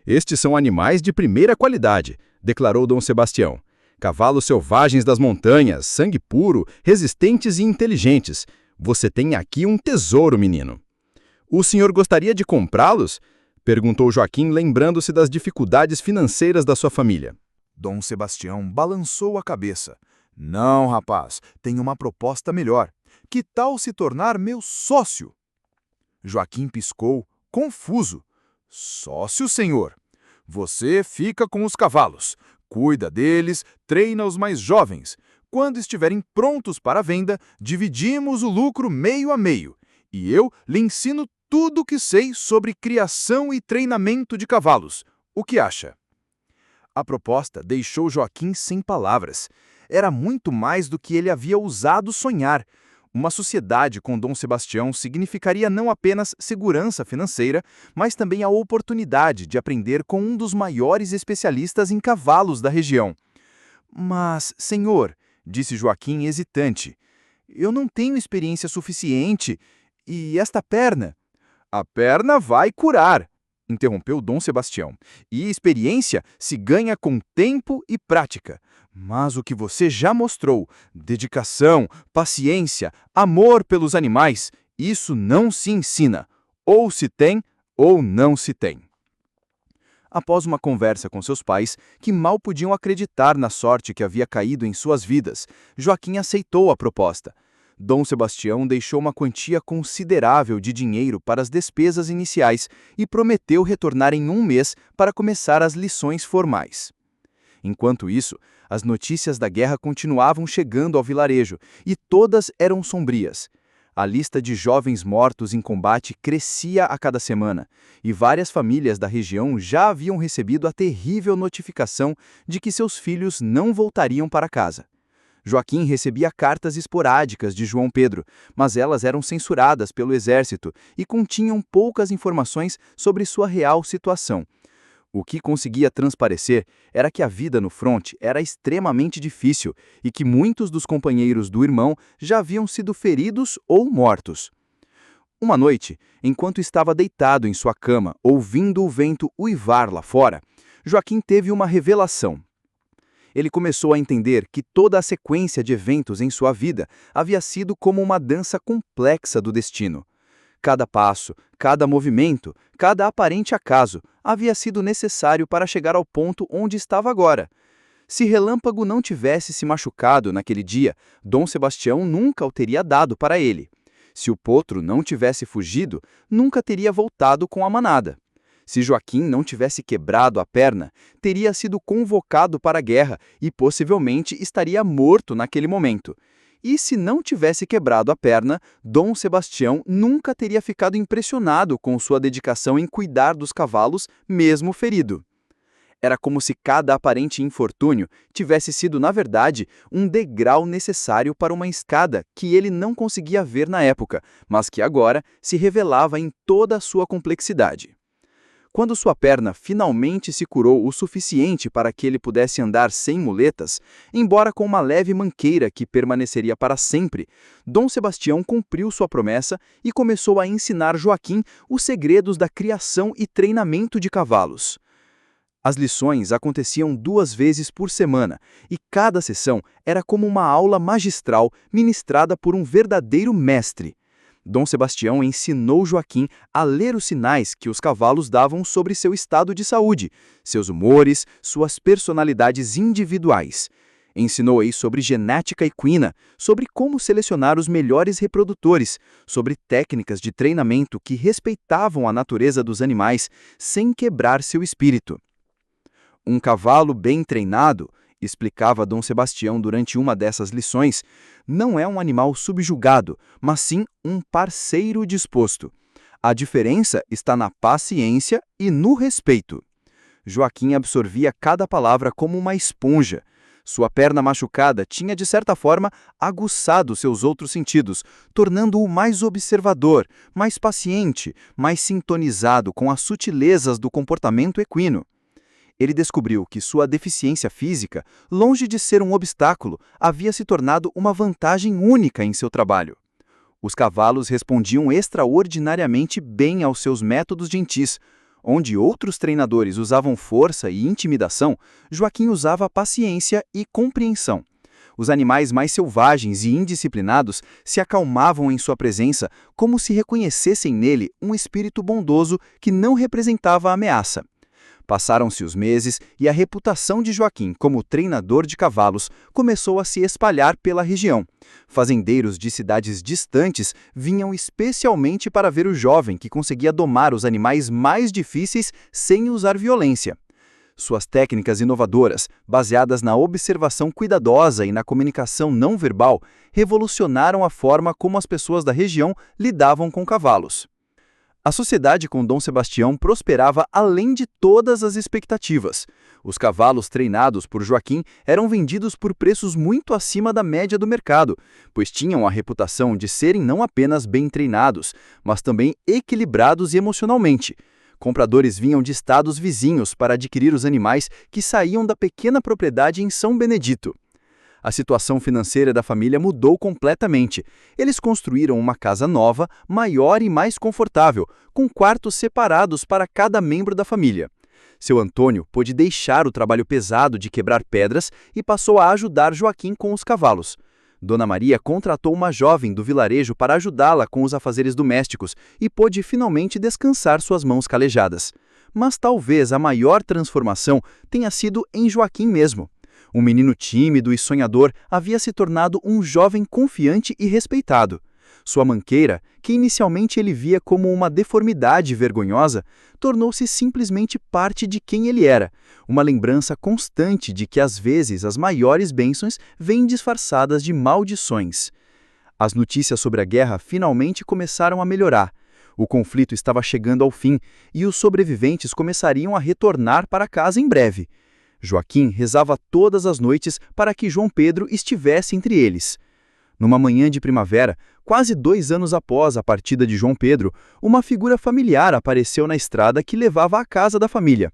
"Estes são animais de primeira qualidade", declarou Dom Sebastião. "Cavalos selvagens das montanhas, sangue puro, resistentes e inteligentes. Você tem aqui um tesouro, menino." "O senhor gostaria de comprá-los?" perguntou Joaquim, lembrando-se das dificuldades financeiras da sua família. Dom Sebastião balançou a cabeça. "Não, rapaz, tenho uma proposta melhor. Que tal se tornar meu sócio? Joaquim piscou, confuso. Sócio, senhor. Você fica com os cavalos, cuida deles, treina os mais jovens. Quando estiverem prontos para a venda, dividimos o lucro meio a meio. E eu lhe ensino tudo o que sei sobre criação e treinamento de cavalos. O que acha? A proposta deixou Joaquim sem palavras. Era muito mais do que ele havia ousado sonhar. Uma sociedade com Dom Sebastião significaria não apenas segurança financeira, mas também a oportunidade de aprender com um dos maiores especialistas em cavalos da região. Mas, senhor, disse Joaquim hesitante, eu não tenho experiência suficiente. E esta perna? A perna vai curar, interrompeu Dom Sebastião. E experiência se ganha com tempo e prática. Mas o que você já mostrou, dedicação, paciência, amor pelos animais, isso não se ensina. Ou se tem, ou não se tem. Após uma conversa com seus pais, que mal podiam acreditar na sorte que havia caído em suas vidas, Joaquim aceitou a proposta. Dom Sebastião deixou uma quantia considerável de dinheiro para as despesas iniciais e prometeu retornar em 1 mês para começar as lições formais. Enquanto isso, as notícias da guerra continuavam chegando ao vilarejo, e todas eram sombrias. A lista de jovens mortos em combate crescia a cada semana, e várias famílias da região já haviam recebido a terrível notificação de que seus filhos não voltariam para casa. Joaquim recebia cartas esporádicas de João Pedro, mas elas eram censuradas pelo exército e continham poucas informações sobre sua real situação. O que conseguia transparecer era que a vida no fronte era extremamente difícil e que muitos dos companheiros do irmão já haviam sido feridos ou mortos. Uma noite, enquanto estava deitado em sua cama, ouvindo o vento uivar lá fora, Joaquim teve uma revelação. Ele começou a entender que toda a sequência de eventos em sua vida havia sido como uma dança complexa do destino. Cada passo, cada movimento, cada aparente acaso havia sido necessário para chegar ao ponto onde estava agora. Se Relâmpago não tivesse se machucado naquele dia, Dom Sebastião nunca o teria dado para ele. Se o potro não tivesse fugido, nunca teria voltado com a manada. Se Joaquim não tivesse quebrado a perna, teria sido convocado para a guerra e possivelmente estaria morto naquele momento. E se não tivesse quebrado a perna, Dom Sebastião nunca teria ficado impressionado com sua dedicação em cuidar dos cavalos, mesmo ferido. Era como se cada aparente infortúnio tivesse sido, na verdade, um degrau necessário para uma escada que ele não conseguia ver na época, mas que agora se revelava em toda a sua complexidade. Quando sua perna finalmente se curou o suficiente para que ele pudesse andar sem muletas, embora com uma leve manqueira que permaneceria para sempre, Dom Sebastião cumpriu sua promessa e começou a ensinar Joaquim os segredos da criação e treinamento de cavalos. As lições aconteciam 2 vezes por semana, e cada sessão era como uma aula magistral ministrada por um verdadeiro mestre. Dom Sebastião ensinou Joaquim a ler os sinais que os cavalos davam sobre seu estado de saúde, seus humores, suas personalidades individuais. Ensinou-lhe sobre genética equina, sobre como selecionar os melhores reprodutores, sobre técnicas de treinamento que respeitavam a natureza dos animais sem quebrar seu espírito. Um cavalo bem treinado, explicava Dom Sebastião durante uma dessas lições, não é um animal subjugado, mas sim um parceiro disposto. A diferença está na paciência e no respeito. Joaquim absorvia cada palavra como uma esponja. Sua perna machucada tinha, de certa forma, aguçado seus outros sentidos, tornando-o mais observador, mais paciente, mais sintonizado com as sutilezas do comportamento equino. Ele descobriu que sua deficiência física, longe de ser um obstáculo, havia se tornado uma vantagem única em seu trabalho. Os cavalos respondiam extraordinariamente bem aos seus métodos gentis. Onde outros treinadores usavam força e intimidação, Joaquim usava paciência e compreensão. Os animais mais selvagens e indisciplinados se acalmavam em sua presença como se reconhecessem nele um espírito bondoso que não representava ameaça. Passaram-se os meses e a reputação de Joaquim como treinador de cavalos começou a se espalhar pela região. Fazendeiros de cidades distantes vinham especialmente para ver o jovem que conseguia domar os animais mais difíceis sem usar violência. Suas técnicas inovadoras, baseadas na observação cuidadosa e na comunicação não verbal, revolucionaram a forma como as pessoas da região lidavam com cavalos. A sociedade com Dom Sebastião prosperava além de todas as expectativas. Os cavalos treinados por Joaquim eram vendidos por preços muito acima da média do mercado, pois tinham a reputação de serem não apenas bem treinados, mas também equilibrados emocionalmente. Compradores vinham de estados vizinhos para adquirir os animais que saíam da pequena propriedade em São Benedito. A situação financeira da família mudou completamente. Eles construíram uma casa nova, maior e mais confortável, com quartos separados para cada membro da família. Seu Antônio pôde deixar o trabalho pesado de quebrar pedras e passou a ajudar Joaquim com os cavalos. Dona Maria contratou uma jovem do vilarejo para ajudá-la com os afazeres domésticos e pôde finalmente descansar suas mãos calejadas. Mas talvez a maior transformação tenha sido em Joaquim mesmo. Um menino tímido e sonhador havia se tornado um jovem confiante e respeitado. Sua manqueira, que inicialmente ele via como uma deformidade vergonhosa, tornou-se simplesmente parte de quem ele era, uma lembrança constante de que às vezes as maiores bênçãos vêm disfarçadas de maldições. As notícias sobre a guerra finalmente começaram a melhorar. O conflito estava chegando ao fim e os sobreviventes começariam a retornar para casa em breve. Joaquim rezava todas as noites para que João Pedro estivesse entre eles. Numa manhã de primavera, quase 2 anos após a partida de João Pedro, uma figura familiar apareceu na estrada que levava à casa da família.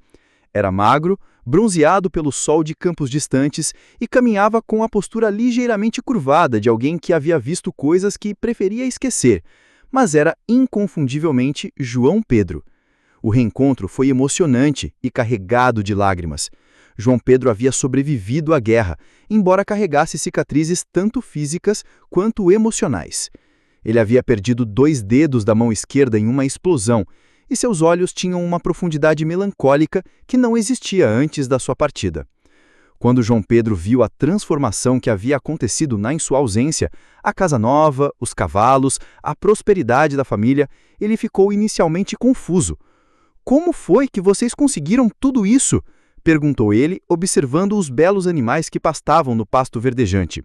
Era magro, bronzeado pelo sol de campos distantes e caminhava com a postura ligeiramente curvada de alguém que havia visto coisas que preferia esquecer, mas era inconfundivelmente João Pedro. O reencontro foi emocionante e carregado de lágrimas. João Pedro havia sobrevivido à guerra, embora carregasse cicatrizes tanto físicas quanto emocionais. Ele havia perdido 2 dedos da mão esquerda em uma explosão, e seus olhos tinham uma profundidade melancólica que não existia antes da sua partida. Quando João Pedro viu a transformação que havia acontecido em sua ausência, a casa nova, os cavalos, a prosperidade da família, ele ficou inicialmente confuso. "Como foi que vocês conseguiram tudo isso?" perguntou ele, observando os belos animais que pastavam no pasto verdejante.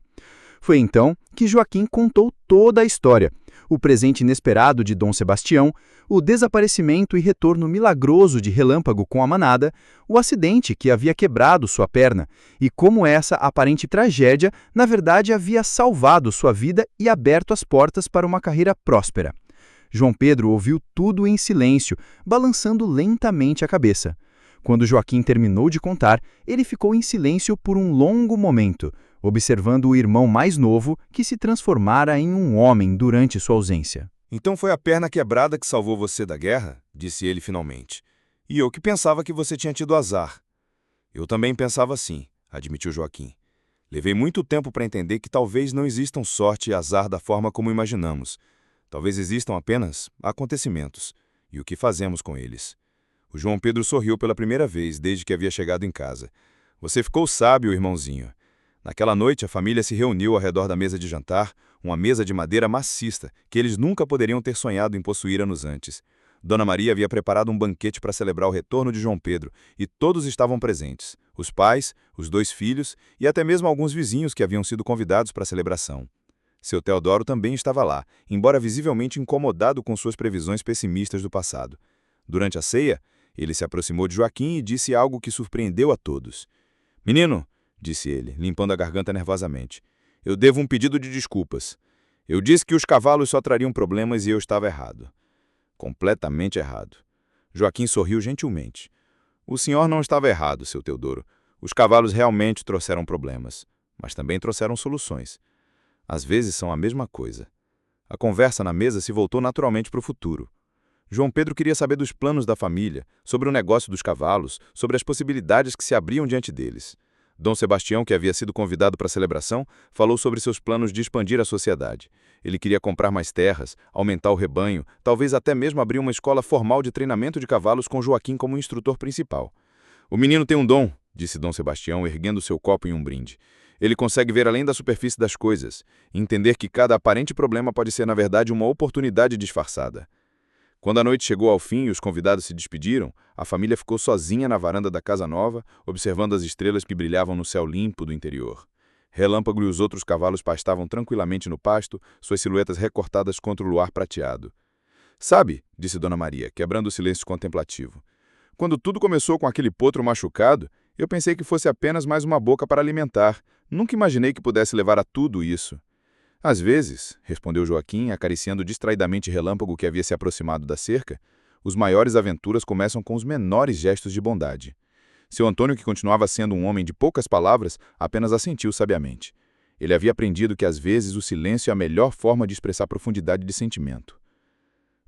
Foi então que Joaquim contou toda a história, o presente inesperado de Dom Sebastião, o desaparecimento e retorno milagroso de Relâmpago com a manada, o acidente que havia quebrado sua perna, e como essa aparente tragédia, na verdade, havia salvado sua vida e aberto as portas para uma carreira próspera. João Pedro ouviu tudo em silêncio, balançando lentamente a cabeça. Quando Joaquim terminou de contar, ele ficou em silêncio por um longo momento, observando o irmão mais novo que se transformara em um homem durante sua ausência. "Então foi a perna quebrada que salvou você da guerra?" disse ele finalmente. "E eu que pensava que você tinha tido azar." "Eu também pensava assim", admitiu Joaquim. "Levei muito tempo para entender que talvez não existam sorte e azar da forma como imaginamos. Talvez existam apenas acontecimentos, e o que fazemos com eles." O João Pedro sorriu pela primeira vez desde que havia chegado em casa. "Você ficou sábio, irmãozinho." Naquela noite, a família se reuniu ao redor da mesa de jantar, uma mesa de madeira maciça, que eles nunca poderiam ter sonhado em possuir anos antes. Dona Maria havia preparado um banquete para celebrar o retorno de João Pedro, e todos estavam presentes: os pais, os 2 filhos e até mesmo alguns vizinhos que haviam sido convidados para a celebração. Seu Teodoro também estava lá, embora visivelmente incomodado com suas previsões pessimistas do passado. Durante a ceia, ele se aproximou de Joaquim e disse algo que surpreendeu a todos. "Menino", disse ele, limpando a garganta nervosamente, "eu devo um pedido de desculpas. Eu disse que os cavalos só trariam problemas e eu estava errado. Completamente errado." Joaquim sorriu gentilmente. "O senhor não estava errado, seu Teodoro. Os cavalos realmente trouxeram problemas, mas também trouxeram soluções. Às vezes são a mesma coisa." A conversa na mesa se voltou naturalmente para o futuro. João Pedro queria saber dos planos da família, sobre o negócio dos cavalos, sobre as possibilidades que se abriam diante deles. Dom Sebastião, que havia sido convidado para a celebração, falou sobre seus planos de expandir a sociedade. Ele queria comprar mais terras, aumentar o rebanho, talvez até mesmo abrir uma escola formal de treinamento de cavalos com Joaquim como instrutor principal. O menino tem um dom, disse Dom Sebastião, erguendo seu copo em um brinde. Ele consegue ver além da superfície das coisas, e entender que cada aparente problema pode ser, na verdade, uma oportunidade disfarçada. Quando a noite chegou ao fim e os convidados se despediram, a família ficou sozinha na varanda da casa nova, observando as estrelas que brilhavam no céu limpo do interior. Relâmpago e os outros cavalos pastavam tranquilamente no pasto, suas silhuetas recortadas contra o luar prateado. Sabe, disse Dona Maria, quebrando o silêncio contemplativo, quando tudo começou com aquele potro machucado, eu pensei que fosse apenas mais uma boca para alimentar. Nunca imaginei que pudesse levar a tudo isso. Às vezes, respondeu Joaquim, acariciando distraidamente Relâmpago que havia se aproximado da cerca, os maiores aventuras começam com os menores gestos de bondade. Seu Antônio, que continuava sendo um homem de poucas palavras, apenas assentiu sabiamente. Ele havia aprendido que às vezes o silêncio é a melhor forma de expressar profundidade de sentimento.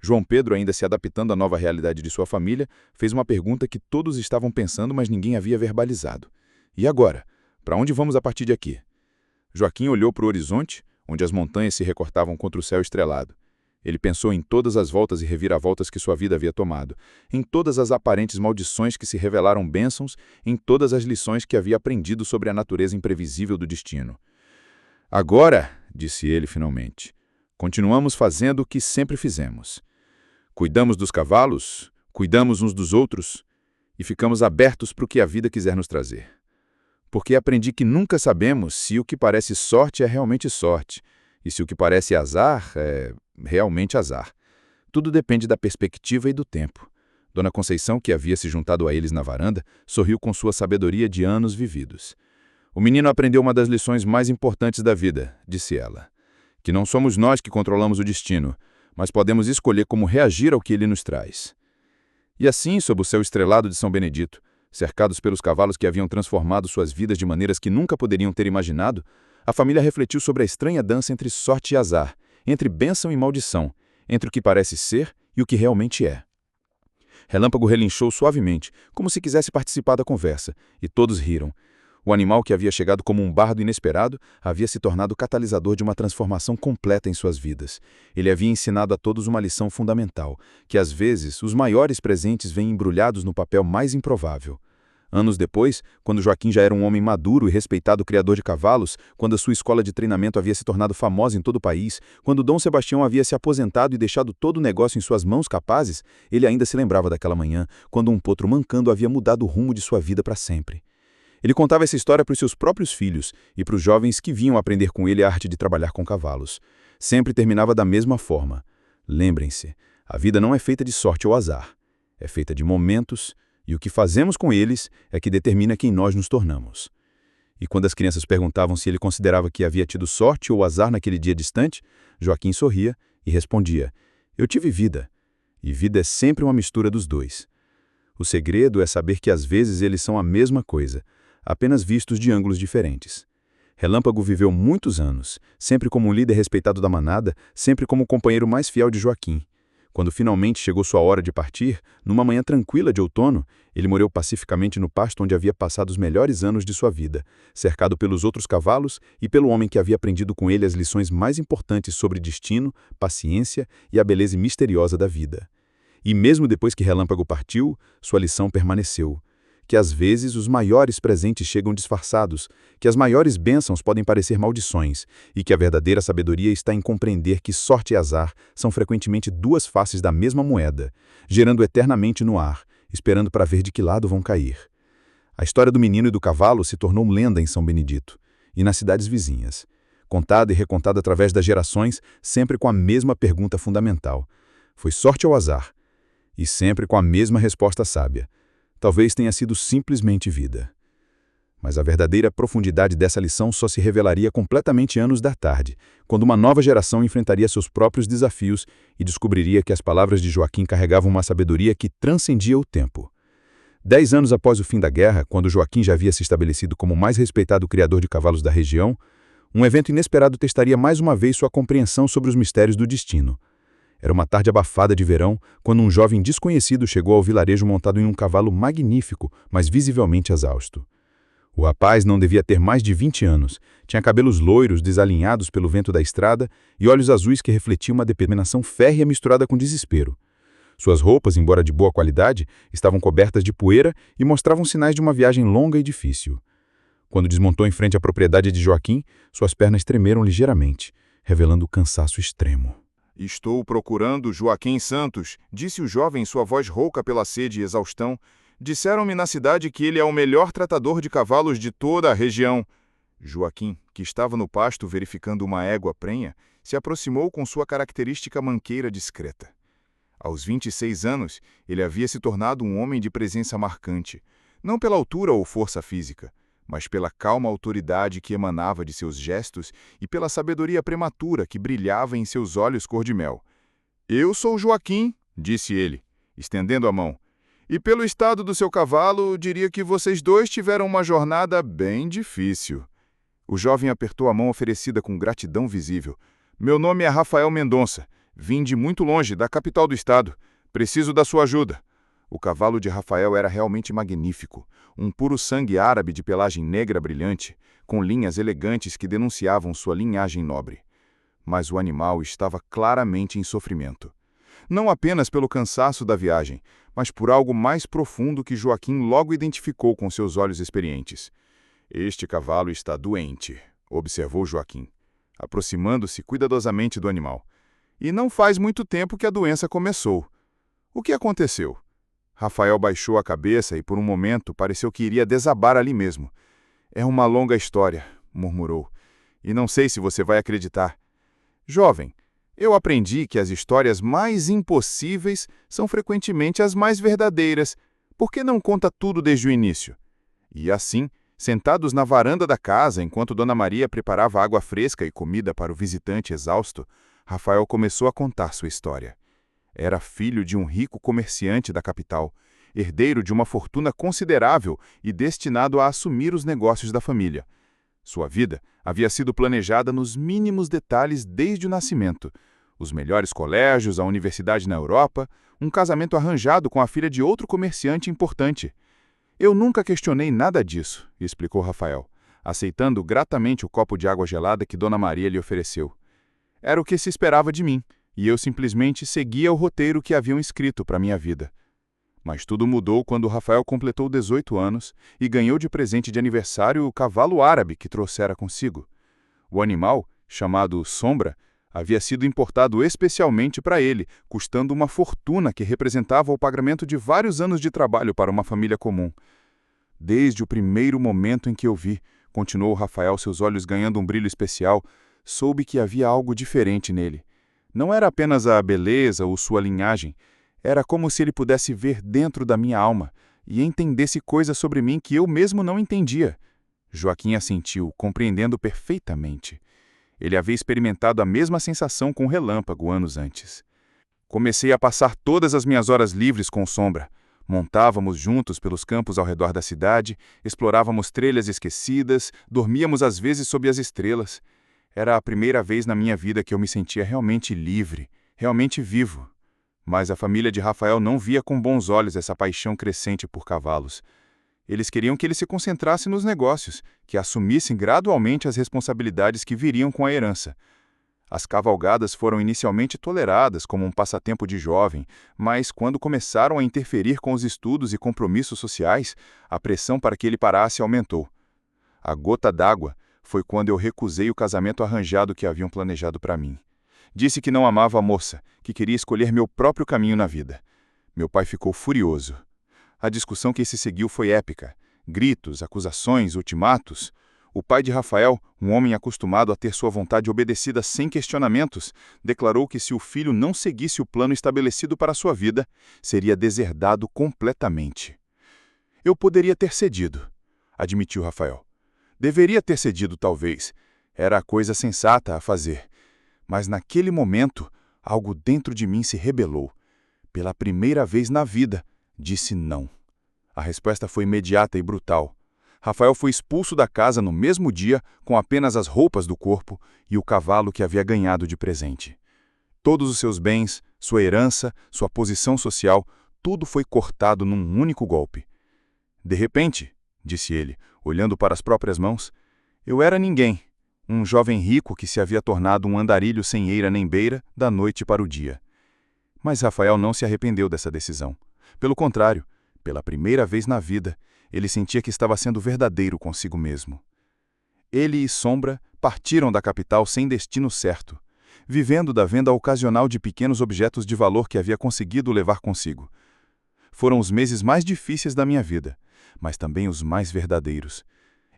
João Pedro, ainda se adaptando à nova realidade de sua família, fez uma pergunta que todos estavam pensando, mas ninguém havia verbalizado. E agora? Para onde vamos a partir de aqui? Joaquim olhou para o horizonte, onde as montanhas se recortavam contra o céu estrelado. Ele pensou em todas as voltas e reviravoltas que sua vida havia tomado, em todas as aparentes maldições que se revelaram bênçãos, em todas as lições que havia aprendido sobre a natureza imprevisível do destino. Agora, disse ele finalmente, continuamos fazendo o que sempre fizemos. Cuidamos dos cavalos, cuidamos uns dos outros e ficamos abertos para o que a vida quiser nos trazer. Porque aprendi que nunca sabemos se o que parece sorte é realmente sorte, e se o que parece azar é realmente azar. Tudo depende da perspectiva e do tempo. Dona Conceição, que havia se juntado a eles na varanda, sorriu com sua sabedoria de anos vividos. O menino aprendeu uma das lições mais importantes da vida, disse ela, que não somos nós que controlamos o destino, mas podemos escolher como reagir ao que ele nos traz. E assim, sob o céu estrelado de São Benedito, cercados pelos cavalos que haviam transformado suas vidas de maneiras que nunca poderiam ter imaginado, a família refletiu sobre a estranha dança entre sorte e azar, entre bênção e maldição, entre o que parece ser e o que realmente é. Relâmpago relinchou suavemente, como se quisesse participar da conversa, e todos riram. O animal que havia chegado como um bardo inesperado havia se tornado catalisador de uma transformação completa em suas vidas. Ele havia ensinado a todos uma lição fundamental, que às vezes os maiores presentes vêm embrulhados no papel mais improvável. Anos depois, quando Joaquim já era um homem maduro e respeitado criador de cavalos, quando a sua escola de treinamento havia se tornado famosa em todo o país, quando Dom Sebastião havia se aposentado e deixado todo o negócio em suas mãos capazes, ele ainda se lembrava daquela manhã, quando um potro mancando havia mudado o rumo de sua vida para sempre. Ele contava essa história para os seus próprios filhos e para os jovens que vinham aprender com ele a arte de trabalhar com cavalos. Sempre terminava da mesma forma. Lembrem-se, a vida não é feita de sorte ou azar. É feita de momentos, e o que fazemos com eles é que determina quem nós nos tornamos. E quando as crianças perguntavam se ele considerava que havia tido sorte ou azar naquele dia distante, Joaquim sorria e respondia, eu tive vida, e vida é sempre uma mistura dos dois. O segredo é saber que às vezes eles são a mesma coisa, apenas vistos de ângulos diferentes. Relâmpago viveu muitos anos, sempre como um líder respeitado da manada, sempre como o companheiro mais fiel de Joaquim. Quando finalmente chegou sua hora de partir, numa manhã tranquila de outono, ele morreu pacificamente no pasto onde havia passado os melhores anos de sua vida, cercado pelos outros cavalos e pelo homem que havia aprendido com ele as lições mais importantes sobre destino, paciência e a beleza misteriosa da vida. E mesmo depois que Relâmpago partiu, sua lição permaneceu. Que às vezes os maiores presentes chegam disfarçados, que as maiores bênçãos podem parecer maldições, e que a verdadeira sabedoria está em compreender que sorte e azar são frequentemente duas faces da mesma moeda, gerando eternamente no ar, esperando para ver de que lado vão cair. A história do menino e do cavalo se tornou lenda em São Benedito, e nas cidades vizinhas, contada e recontada através das gerações, sempre com a mesma pergunta fundamental. Foi sorte ou azar? E sempre com a mesma resposta sábia. Talvez tenha sido simplesmente vida. Mas a verdadeira profundidade dessa lição só se revelaria completamente anos da tarde, quando uma nova geração enfrentaria seus próprios desafios e descobriria que as palavras de Joaquim carregavam uma sabedoria que transcendia o tempo. 10 anos após o fim da guerra, quando Joaquim já havia se estabelecido como o mais respeitado criador de cavalos da região, um evento inesperado testaria mais uma vez sua compreensão sobre os mistérios do destino. Era uma tarde abafada de verão, quando um jovem desconhecido chegou ao vilarejo montado em um cavalo magnífico, mas visivelmente exausto. O rapaz não devia ter mais de 20 anos, tinha cabelos loiros desalinhados pelo vento da estrada e olhos azuis que refletiam uma determinação férrea misturada com desespero. Suas roupas, embora de boa qualidade, estavam cobertas de poeira e mostravam sinais de uma viagem longa e difícil. Quando desmontou em frente à propriedade de Joaquim, suas pernas tremeram ligeiramente, revelando cansaço extremo. Estou procurando Joaquim Santos, disse o jovem, sua voz rouca pela sede e exaustão. Disseram-me na cidade que ele é o melhor tratador de cavalos de toda a região. Joaquim, que estava no pasto verificando uma égua prenha, se aproximou com sua característica manqueira discreta. Aos 26 anos, ele havia se tornado um homem de presença marcante, não pela altura ou força física, mas pela calma autoridade que emanava de seus gestos e pela sabedoria prematura que brilhava em seus olhos cor-de-mel. "Eu sou Joaquim", disse ele, estendendo a mão. "E pelo estado do seu cavalo, diria que vocês dois tiveram uma jornada bem difícil." O jovem apertou a mão oferecida com gratidão visível. "Meu nome é Rafael Mendonça. Vim de muito longe, da capital do estado. Preciso da sua ajuda." O cavalo de Rafael era realmente magnífico, um puro sangue árabe de pelagem negra brilhante, com linhas elegantes que denunciavam sua linhagem nobre. Mas o animal estava claramente em sofrimento. Não apenas pelo cansaço da viagem, mas por algo mais profundo que Joaquim logo identificou com seus olhos experientes. "Este cavalo está doente", observou Joaquim, aproximando-se cuidadosamente do animal. "E não faz muito tempo que a doença começou. O que aconteceu?" Rafael baixou a cabeça e por um momento pareceu que iria desabar ali mesmo. "É uma longa história", murmurou, "e não sei se você vai acreditar. Jovem, eu aprendi que as histórias mais impossíveis são frequentemente as mais verdadeiras. Por que não conta tudo desde o início?" E assim, sentados na varanda da casa enquanto Dona Maria preparava água fresca e comida para o visitante exausto, Rafael começou a contar sua história. Era filho de um rico comerciante da capital, herdeiro de uma fortuna considerável e destinado a assumir os negócios da família. Sua vida havia sido planejada nos mínimos detalhes desde o nascimento. Os melhores colégios, a universidade na Europa, um casamento arranjado com a filha de outro comerciante importante. "Eu nunca questionei nada disso", explicou Rafael, aceitando gratamente o copo de água gelada que Dona Maria lhe ofereceu. "Era o que se esperava de mim, e eu simplesmente seguia o roteiro que haviam escrito para minha vida." Mas tudo mudou quando Rafael completou 18 anos e ganhou de presente de aniversário o cavalo árabe que trouxera consigo. O animal, chamado Sombra, havia sido importado especialmente para ele, custando uma fortuna que representava o pagamento de vários anos de trabalho para uma família comum. "Desde o primeiro momento em que eu vi", continuou Rafael, seus olhos ganhando um brilho especial, "soube que havia algo diferente nele. Não era apenas a beleza ou sua linhagem, era como se ele pudesse ver dentro da minha alma e entendesse coisas sobre mim que eu mesmo não entendia." Joaquim assentiu, compreendendo perfeitamente. Ele havia experimentado a mesma sensação com o relâmpago anos antes. "Comecei a passar todas as minhas horas livres com Sombra. Montávamos juntos pelos campos ao redor da cidade, explorávamos trilhas esquecidas, dormíamos às vezes sob as estrelas. Era a primeira vez na minha vida que eu me sentia realmente livre, realmente vivo." Mas a família de Rafael não via com bons olhos essa paixão crescente por cavalos. Eles queriam que ele se concentrasse nos negócios, que assumissem gradualmente as responsabilidades que viriam com a herança. As cavalgadas foram inicialmente toleradas como um passatempo de jovem, mas quando começaram a interferir com os estudos e compromissos sociais, a pressão para que ele parasse aumentou. A gota d'água foi quando eu recusei o casamento arranjado que haviam planejado para mim. Disse que não amava a moça, que queria escolher meu próprio caminho na vida. Meu pai ficou furioso. A discussão que se seguiu foi épica. Gritos, acusações, ultimatos. O pai de Rafael, um homem acostumado a ter sua vontade obedecida sem questionamentos, declarou que se o filho não seguisse o plano estabelecido para sua vida, seria deserdado completamente. "Eu poderia ter cedido", admitiu Rafael. "Deveria ter cedido, talvez. Era a coisa sensata a fazer. Mas naquele momento, algo dentro de mim se rebelou. Pela primeira vez na vida, disse não." A resposta foi imediata e brutal. Rafael foi expulso da casa no mesmo dia, com apenas as roupas do corpo e o cavalo que havia ganhado de presente. Todos os seus bens, sua herança, sua posição social, tudo foi cortado num único golpe. "De repente", disse ele, olhando para as próprias mãos, "eu era ninguém, um jovem rico que se havia tornado um andarilho sem eira nem beira da noite para o dia. Mas Rafael não se arrependeu dessa decisão. Pelo contrário, pela primeira vez na vida, ele sentia que estava sendo verdadeiro consigo mesmo. Ele e Sombra partiram da capital sem destino certo, vivendo da venda ocasional de pequenos objetos de valor que havia conseguido levar consigo. Foram os meses mais difíceis da minha vida, mas também os mais verdadeiros.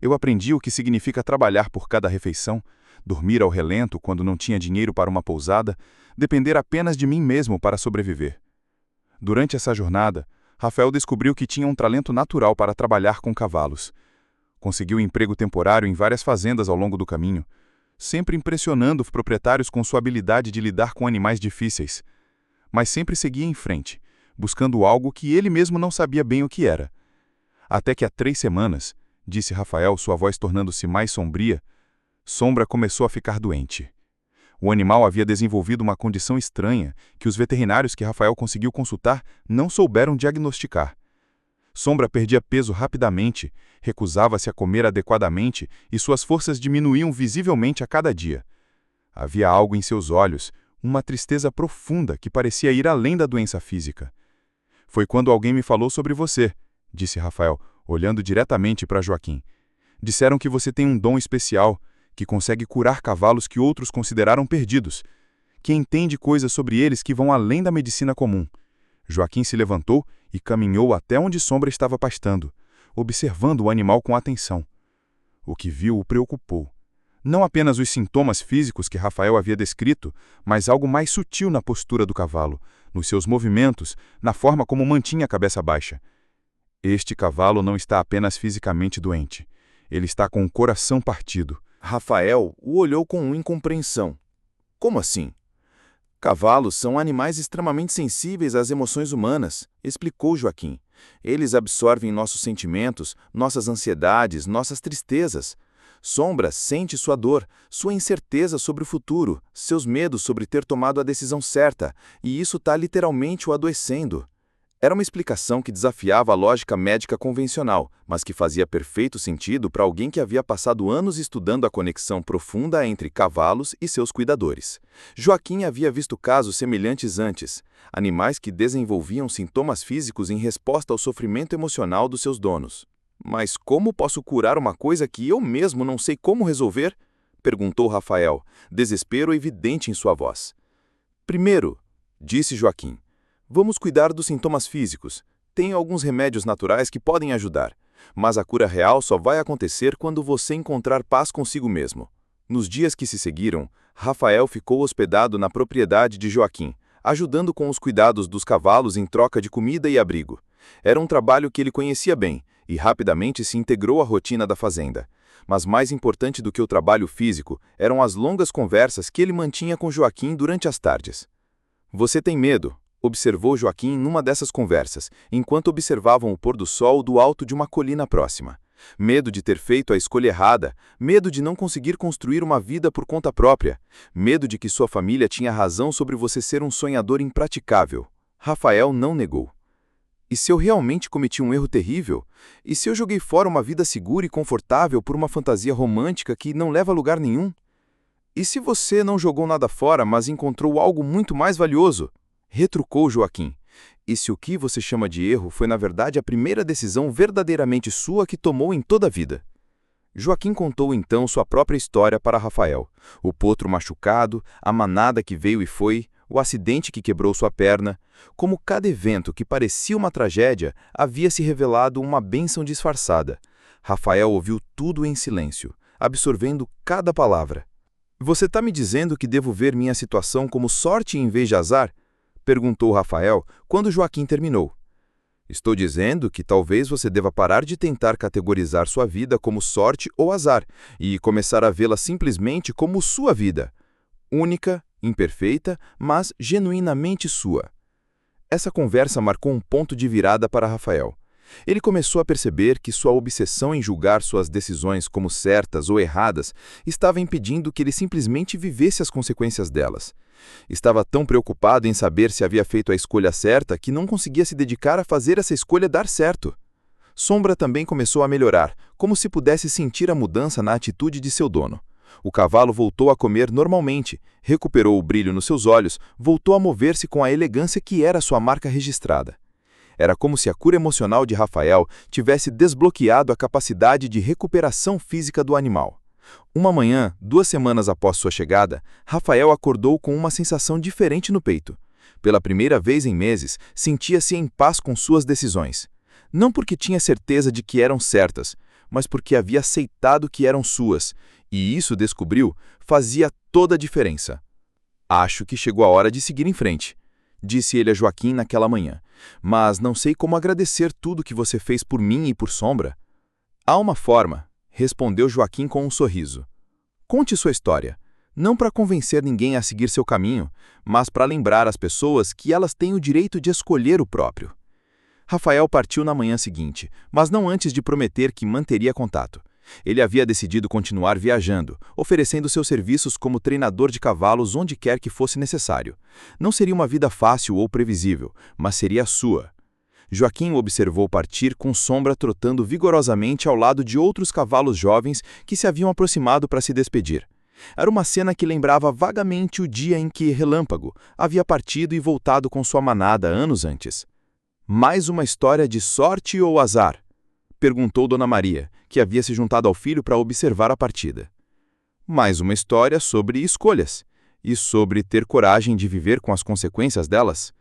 Eu aprendi o que significa trabalhar por cada refeição, dormir ao relento quando não tinha dinheiro para uma pousada, depender apenas de mim mesmo para sobreviver. Durante essa jornada, Rafael descobriu que tinha um talento natural para trabalhar com cavalos. Conseguiu emprego temporário em várias fazendas ao longo do caminho, sempre impressionando os proprietários com sua habilidade de lidar com animais difíceis. Mas sempre seguia em frente, buscando algo que ele mesmo não sabia bem o que era. Até que há 3 semanas, disse Rafael, sua voz tornando-se mais sombria, Sombra começou a ficar doente. O animal havia desenvolvido uma condição estranha que os veterinários que Rafael conseguiu consultar não souberam diagnosticar. Sombra perdia peso rapidamente, recusava-se a comer adequadamente e suas forças diminuíam visivelmente a cada dia. Havia algo em seus olhos, uma tristeza profunda que parecia ir além da doença física. Foi quando alguém me falou sobre você, disse Rafael, olhando diretamente para Joaquim. Disseram que você tem um dom especial, que consegue curar cavalos que outros consideraram perdidos, que entende coisas sobre eles que vão além da medicina comum. Joaquim se levantou e caminhou até onde Sombra estava pastando, observando o animal com atenção. O que viu o preocupou. Não apenas os sintomas físicos que Rafael havia descrito, mas algo mais sutil na postura do cavalo, nos seus movimentos, na forma como mantinha a cabeça baixa. Este cavalo não está apenas fisicamente doente. Ele está com o coração partido. Rafael o olhou com incompreensão. Como assim? Cavalos são animais extremamente sensíveis às emoções humanas, explicou Joaquim. Eles absorvem nossos sentimentos, nossas ansiedades, nossas tristezas. Sombra sente sua dor, sua incerteza sobre o futuro, seus medos sobre ter tomado a decisão certa, e isso está literalmente o adoecendo. Era uma explicação que desafiava a lógica médica convencional, mas que fazia perfeito sentido para alguém que havia passado anos estudando a conexão profunda entre cavalos e seus cuidadores. Joaquim havia visto casos semelhantes antes, animais que desenvolviam sintomas físicos em resposta ao sofrimento emocional dos seus donos. Mas como posso curar uma coisa que eu mesmo não sei como resolver? Perguntou Rafael, desespero evidente em sua voz. Primeiro, disse Joaquim, vamos cuidar dos sintomas físicos. Tem alguns remédios naturais que podem ajudar, mas a cura real só vai acontecer quando você encontrar paz consigo mesmo. Nos dias que se seguiram, Rafael ficou hospedado na propriedade de Joaquim, ajudando com os cuidados dos cavalos em troca de comida e abrigo. Era um trabalho que ele conhecia bem e rapidamente se integrou à rotina da fazenda. Mas mais importante do que o trabalho físico eram as longas conversas que ele mantinha com Joaquim durante as tardes. Você tem medo? Observou Joaquim numa dessas conversas, enquanto observavam o pôr do sol do alto de uma colina próxima. Medo de ter feito a escolha errada, medo de não conseguir construir uma vida por conta própria, medo de que sua família tinha razão sobre você ser um sonhador impraticável. Rafael não negou. E se eu realmente cometi um erro terrível? E se eu joguei fora uma vida segura e confortável por uma fantasia romântica que não leva a lugar nenhum? E se você não jogou nada fora, mas encontrou algo muito mais valioso? Retrucou Joaquim. E se o que você chama de erro foi na verdade a primeira decisão verdadeiramente sua que tomou em toda a vida? Joaquim contou então sua própria história para Rafael. O potro machucado, a manada que veio e foi, o acidente que quebrou sua perna, como cada evento que parecia uma tragédia havia se revelado uma bênção disfarçada. Rafael ouviu tudo em silêncio, absorvendo cada palavra. Você está me dizendo que devo ver minha situação como sorte em vez de azar? Perguntou Rafael quando Joaquim terminou. Estou dizendo que talvez você deva parar de tentar categorizar sua vida como sorte ou azar e começar a vê-la simplesmente como sua vida. Única, imperfeita, mas genuinamente sua. Essa conversa marcou um ponto de virada para Rafael. Ele começou a perceber que sua obsessão em julgar suas decisões como certas ou erradas estava impedindo que ele simplesmente vivesse as consequências delas. Estava tão preocupado em saber se havia feito a escolha certa que não conseguia se dedicar a fazer essa escolha dar certo. Sombra também começou a melhorar, como se pudesse sentir a mudança na atitude de seu dono. O cavalo voltou a comer normalmente, recuperou o brilho nos seus olhos, voltou a mover-se com a elegância que era sua marca registrada. Era como se a cura emocional de Rafael tivesse desbloqueado a capacidade de recuperação física do animal. Uma manhã, 2 semanas após sua chegada, Rafael acordou com uma sensação diferente no peito. Pela primeira vez em meses, sentia-se em paz com suas decisões. Não porque tinha certeza de que eram certas, mas porque havia aceitado que eram suas, e isso, descobriu, fazia toda a diferença. Acho que chegou a hora de seguir em frente, disse ele a Joaquim naquela manhã, mas não sei como agradecer tudo que você fez por mim e por Sombra. Há uma forma, respondeu Joaquim com um sorriso. Conte sua história, não para convencer ninguém a seguir seu caminho, mas para lembrar às pessoas que elas têm o direito de escolher o próprio. Rafael partiu na manhã seguinte, mas não antes de prometer que manteria contato. Ele havia decidido continuar viajando, oferecendo seus serviços como treinador de cavalos onde quer que fosse necessário. Não seria uma vida fácil ou previsível, mas seria a sua. Joaquim o observou partir com Sombra trotando vigorosamente ao lado de outros cavalos jovens que se haviam aproximado para se despedir. Era uma cena que lembrava vagamente o dia em que Relâmpago havia partido e voltado com sua manada anos antes. Mais uma história de sorte ou azar? Perguntou Dona Maria, que havia se juntado ao filho para observar a partida. Mais uma história sobre escolhas, e sobre ter coragem de viver com as consequências delas.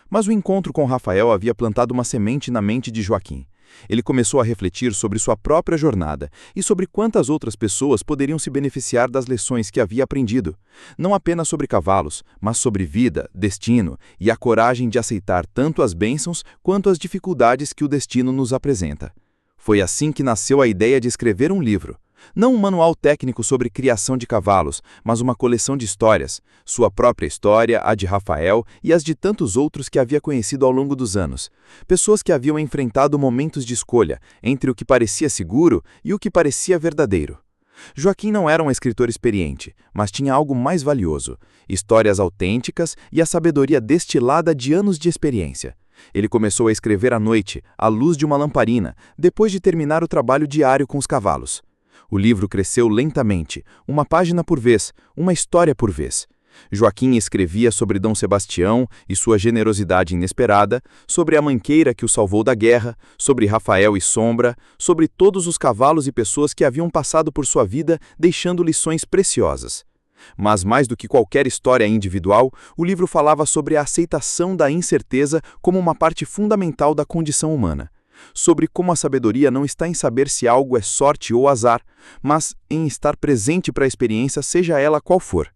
Mas o encontro com Rafael havia plantado uma semente na mente de Joaquim. Ele começou a refletir sobre sua própria jornada e sobre quantas outras pessoas poderiam se beneficiar das lições que havia aprendido, não apenas sobre cavalos, mas sobre vida, destino e a coragem de aceitar tanto as bênçãos quanto as dificuldades que o destino nos apresenta. Foi assim que nasceu a ideia de escrever um livro. Não um manual técnico sobre criação de cavalos, mas uma coleção de histórias, sua própria história, a de Rafael e as de tantos outros que havia conhecido ao longo dos anos. Pessoas que haviam enfrentado momentos de escolha entre o que parecia seguro e o que parecia verdadeiro. Joaquim não era um escritor experiente, mas tinha algo mais valioso: histórias autênticas e a sabedoria destilada de anos de experiência. Ele começou a escrever à noite, à luz de uma lamparina, depois de terminar o trabalho diário com os cavalos. O livro cresceu lentamente, uma página por vez, uma história por vez. Joaquim escrevia sobre Dom Sebastião e sua generosidade inesperada, sobre a manqueira que o salvou da guerra, sobre Rafael e Sombra, sobre todos os cavalos e pessoas que haviam passado por sua vida, deixando lições preciosas. Mas mais do que qualquer história individual, o livro falava sobre a aceitação da incerteza como uma parte fundamental da condição humana. Sobre como a sabedoria não está em saber se algo é sorte ou azar, mas em estar presente para a experiência, seja ela qual for.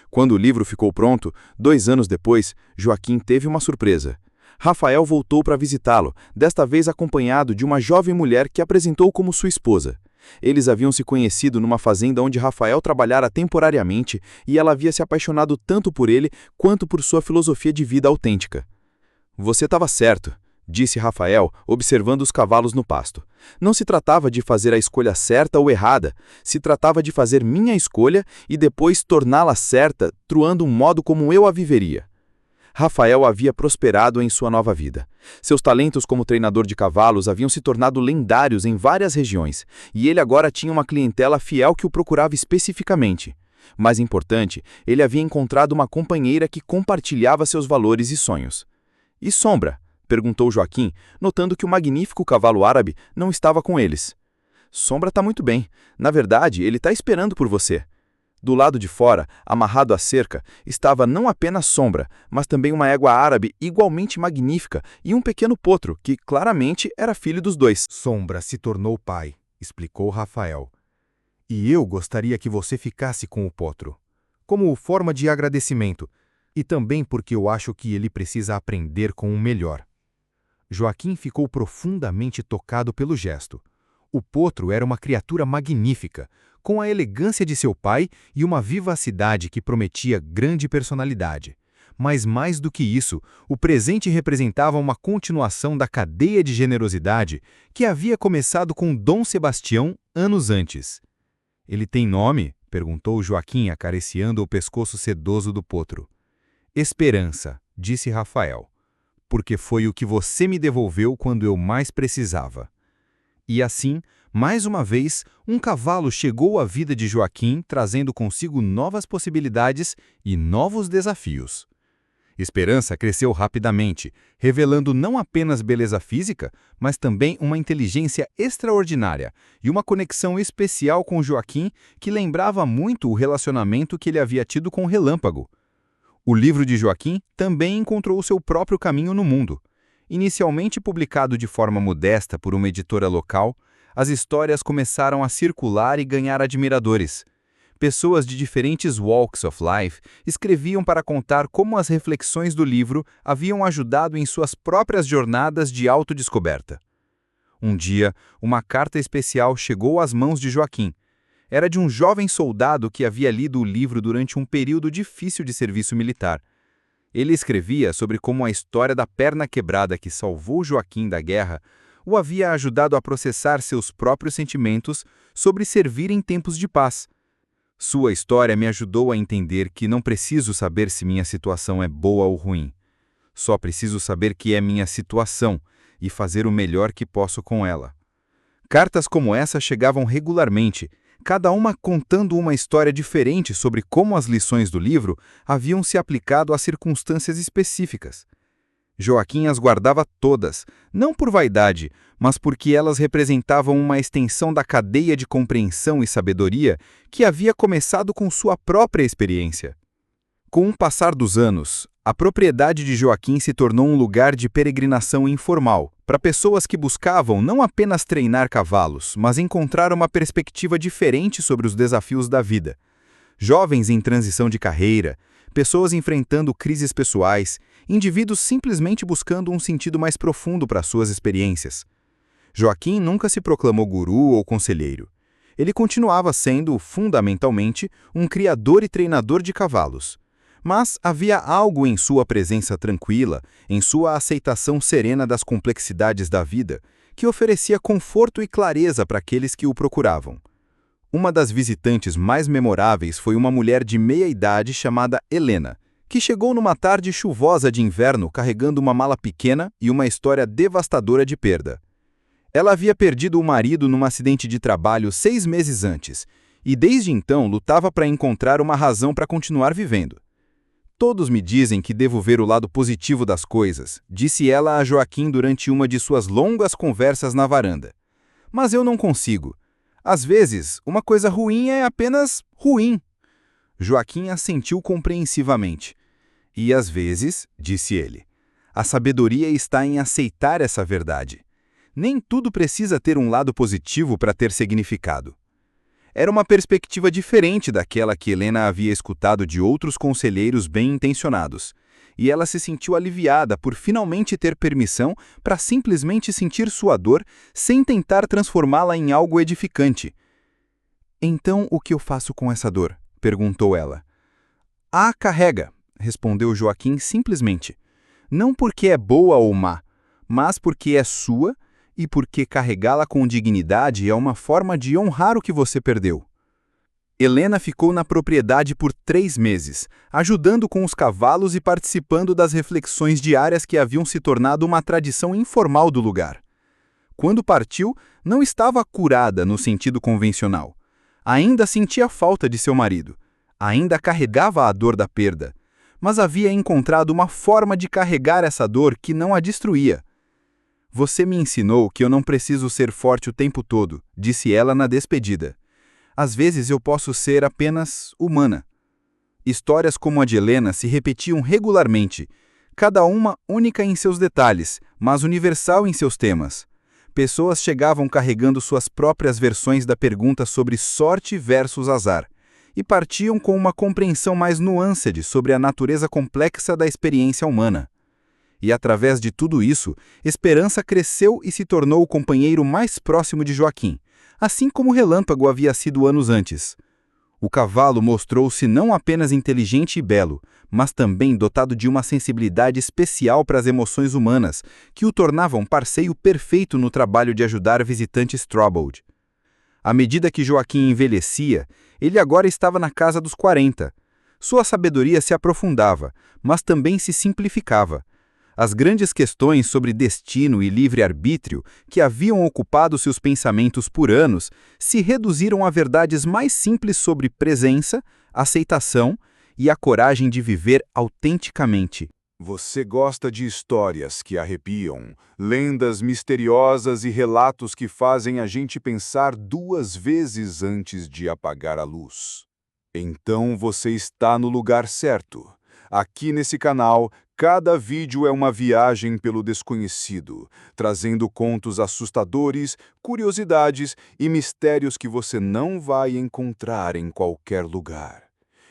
Quando o livro ficou pronto, 2 anos depois, Joaquim teve uma surpresa. Rafael voltou para visitá-lo, desta vez acompanhado de uma jovem mulher que apresentou como sua esposa. Eles haviam se conhecido numa fazenda onde Rafael trabalhara temporariamente e ela havia se apaixonado tanto por ele quanto por sua filosofia de vida autêntica. Você estava certo, disse Rafael, observando os cavalos no pasto. Não se tratava de fazer a escolha certa ou errada, se tratava de fazer minha escolha e depois torná-la certa, truando um modo como eu a viveria. Rafael havia prosperado em sua nova vida. Seus talentos como treinador de cavalos haviam se tornado lendários em várias regiões, e ele agora tinha uma clientela fiel que o procurava especificamente. Mais importante, ele havia encontrado uma companheira que compartilhava seus valores e sonhos. E Sombra? Perguntou Joaquim, notando que o magnífico cavalo árabe não estava com eles. Sombra está muito bem. Na verdade, ele está esperando por você. Do lado de fora, amarrado à cerca, estava não apenas Sombra, mas também uma égua árabe igualmente magnífica e um pequeno potro, que claramente era filho dos dois. Sombra se tornou pai, explicou Rafael. E eu gostaria que você ficasse com o potro, como forma de agradecimento, e também porque eu acho que ele precisa aprender com o melhor. Joaquim ficou profundamente tocado pelo gesto. O potro era uma criatura magnífica, com a elegância de seu pai e uma vivacidade que prometia grande personalidade. Mas mais do que isso, o presente representava uma continuação da cadeia de generosidade que havia começado com Dom Sebastião anos antes. Ele tem nome? Perguntou Joaquim, acariciando o pescoço sedoso do potro. Esperança, disse Rafael, porque foi o que você me devolveu quando eu mais precisava. E assim, mais uma vez, um cavalo chegou à vida de Joaquim, trazendo consigo novas possibilidades e novos desafios. Esperança cresceu rapidamente, revelando não apenas beleza física, mas também uma inteligência extraordinária e uma conexão especial com Joaquim que lembrava muito o relacionamento que ele havia tido com Relâmpago. O livro de Joaquim também encontrou seu próprio caminho no mundo. Inicialmente publicado de forma modesta por uma editora local, as histórias começaram a circular e ganhar admiradores. Pessoas de diferentes walks of life escreviam para contar como as reflexões do livro haviam ajudado em suas próprias jornadas de autodescoberta. Um dia, uma carta especial chegou às mãos de Joaquim. Era de um jovem soldado que havia lido o livro durante um período difícil de serviço militar. Ele escrevia sobre como a história da perna quebrada que salvou Joaquim da guerra o havia ajudado a processar seus próprios sentimentos sobre servir em tempos de paz. Sua história me ajudou a entender que não preciso saber se minha situação é boa ou ruim. Só preciso saber que é minha situação e fazer o melhor que posso com ela. Cartas como essa chegavam regularmente, cada uma contando uma história diferente sobre como as lições do livro haviam se aplicado a circunstâncias específicas. Joaquim as guardava todas, não por vaidade, mas porque elas representavam uma extensão da cadeia de compreensão e sabedoria que havia começado com sua própria experiência. Com o passar dos anos, a propriedade de Joaquim se tornou um lugar de peregrinação informal, para pessoas que buscavam não apenas treinar cavalos, mas encontrar uma perspectiva diferente sobre os desafios da vida. Jovens em transição de carreira, pessoas enfrentando crises pessoais, indivíduos simplesmente buscando um sentido mais profundo para suas experiências. Joaquim nunca se proclamou guru ou conselheiro. Ele continuava sendo, fundamentalmente, um criador e treinador de cavalos. Mas havia algo em sua presença tranquila, em sua aceitação serena das complexidades da vida, que oferecia conforto e clareza para aqueles que o procuravam. Uma das visitantes mais memoráveis foi uma mulher de meia-idade chamada Helena, que chegou numa tarde chuvosa de inverno carregando uma mala pequena e uma história devastadora de perda. Ela havia perdido o marido num acidente de trabalho 6 meses antes, e desde então lutava para encontrar uma razão para continuar vivendo. Todos me dizem que devo ver o lado positivo das coisas, disse ela a Joaquim durante uma de suas longas conversas na varanda. Mas eu não consigo. Às vezes, uma coisa ruim é apenas ruim. Joaquim assentiu compreensivamente. E às vezes, disse ele, a sabedoria está em aceitar essa verdade. Nem tudo precisa ter um lado positivo para ter significado. Era uma perspectiva diferente daquela que Helena havia escutado de outros conselheiros bem-intencionados, e ela se sentiu aliviada por finalmente ter permissão para simplesmente sentir sua dor sem tentar transformá-la em algo edificante. Então, o que eu faço com essa dor? Perguntou ela. A carrega, respondeu Joaquim simplesmente. Não porque é boa ou má, mas porque é sua e porque carregá-la com dignidade é uma forma de honrar o que você perdeu. Helena ficou na propriedade por 3 meses, ajudando com os cavalos e participando das reflexões diárias que haviam se tornado uma tradição informal do lugar. Quando partiu, não estava curada no sentido convencional. Ainda sentia falta de seu marido. Ainda carregava a dor da perda. Mas havia encontrado uma forma de carregar essa dor que não a destruía. Você me ensinou que eu não preciso ser forte o tempo todo, disse ela na despedida. Às vezes eu posso ser apenas humana. Histórias como a de Helena se repetiam regularmente, cada uma única em seus detalhes, mas universal em seus temas. Pessoas chegavam carregando suas próprias versões da pergunta sobre sorte versus azar, e partiam com uma compreensão mais nuanced sobre a natureza complexa da experiência humana. E através de tudo isso, Esperança cresceu e se tornou o companheiro mais próximo de Joaquim, assim como Relâmpago havia sido anos antes. O cavalo mostrou-se não apenas inteligente e belo, mas também dotado de uma sensibilidade especial para as emoções humanas, que o tornavam parceiro perfeito no trabalho de ajudar visitantes troubled. À medida que Joaquim envelhecia, ele agora estava na casa dos 40. Sua sabedoria se aprofundava, mas também se simplificava. As grandes questões sobre destino e livre-arbítrio, que haviam ocupado seus pensamentos por anos, se reduziram a verdades mais simples sobre presença, aceitação e a coragem de viver autenticamente. Você gosta de histórias que arrepiam, lendas misteriosas e relatos que fazem a gente pensar 2 vezes antes de apagar a luz. Então você está no lugar certo. Aqui nesse canal, cada vídeo é uma viagem pelo desconhecido, trazendo contos assustadores, curiosidades e mistérios que você não vai encontrar em qualquer lugar.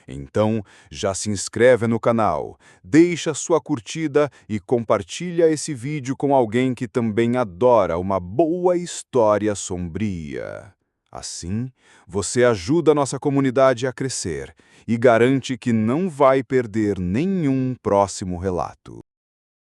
Então, já se inscreve no canal, deixa sua curtida e compartilha esse vídeo com alguém que também adora uma boa história sombria. Assim, você ajuda a nossa comunidade a crescer e garante que não vai perder nenhum próximo relato.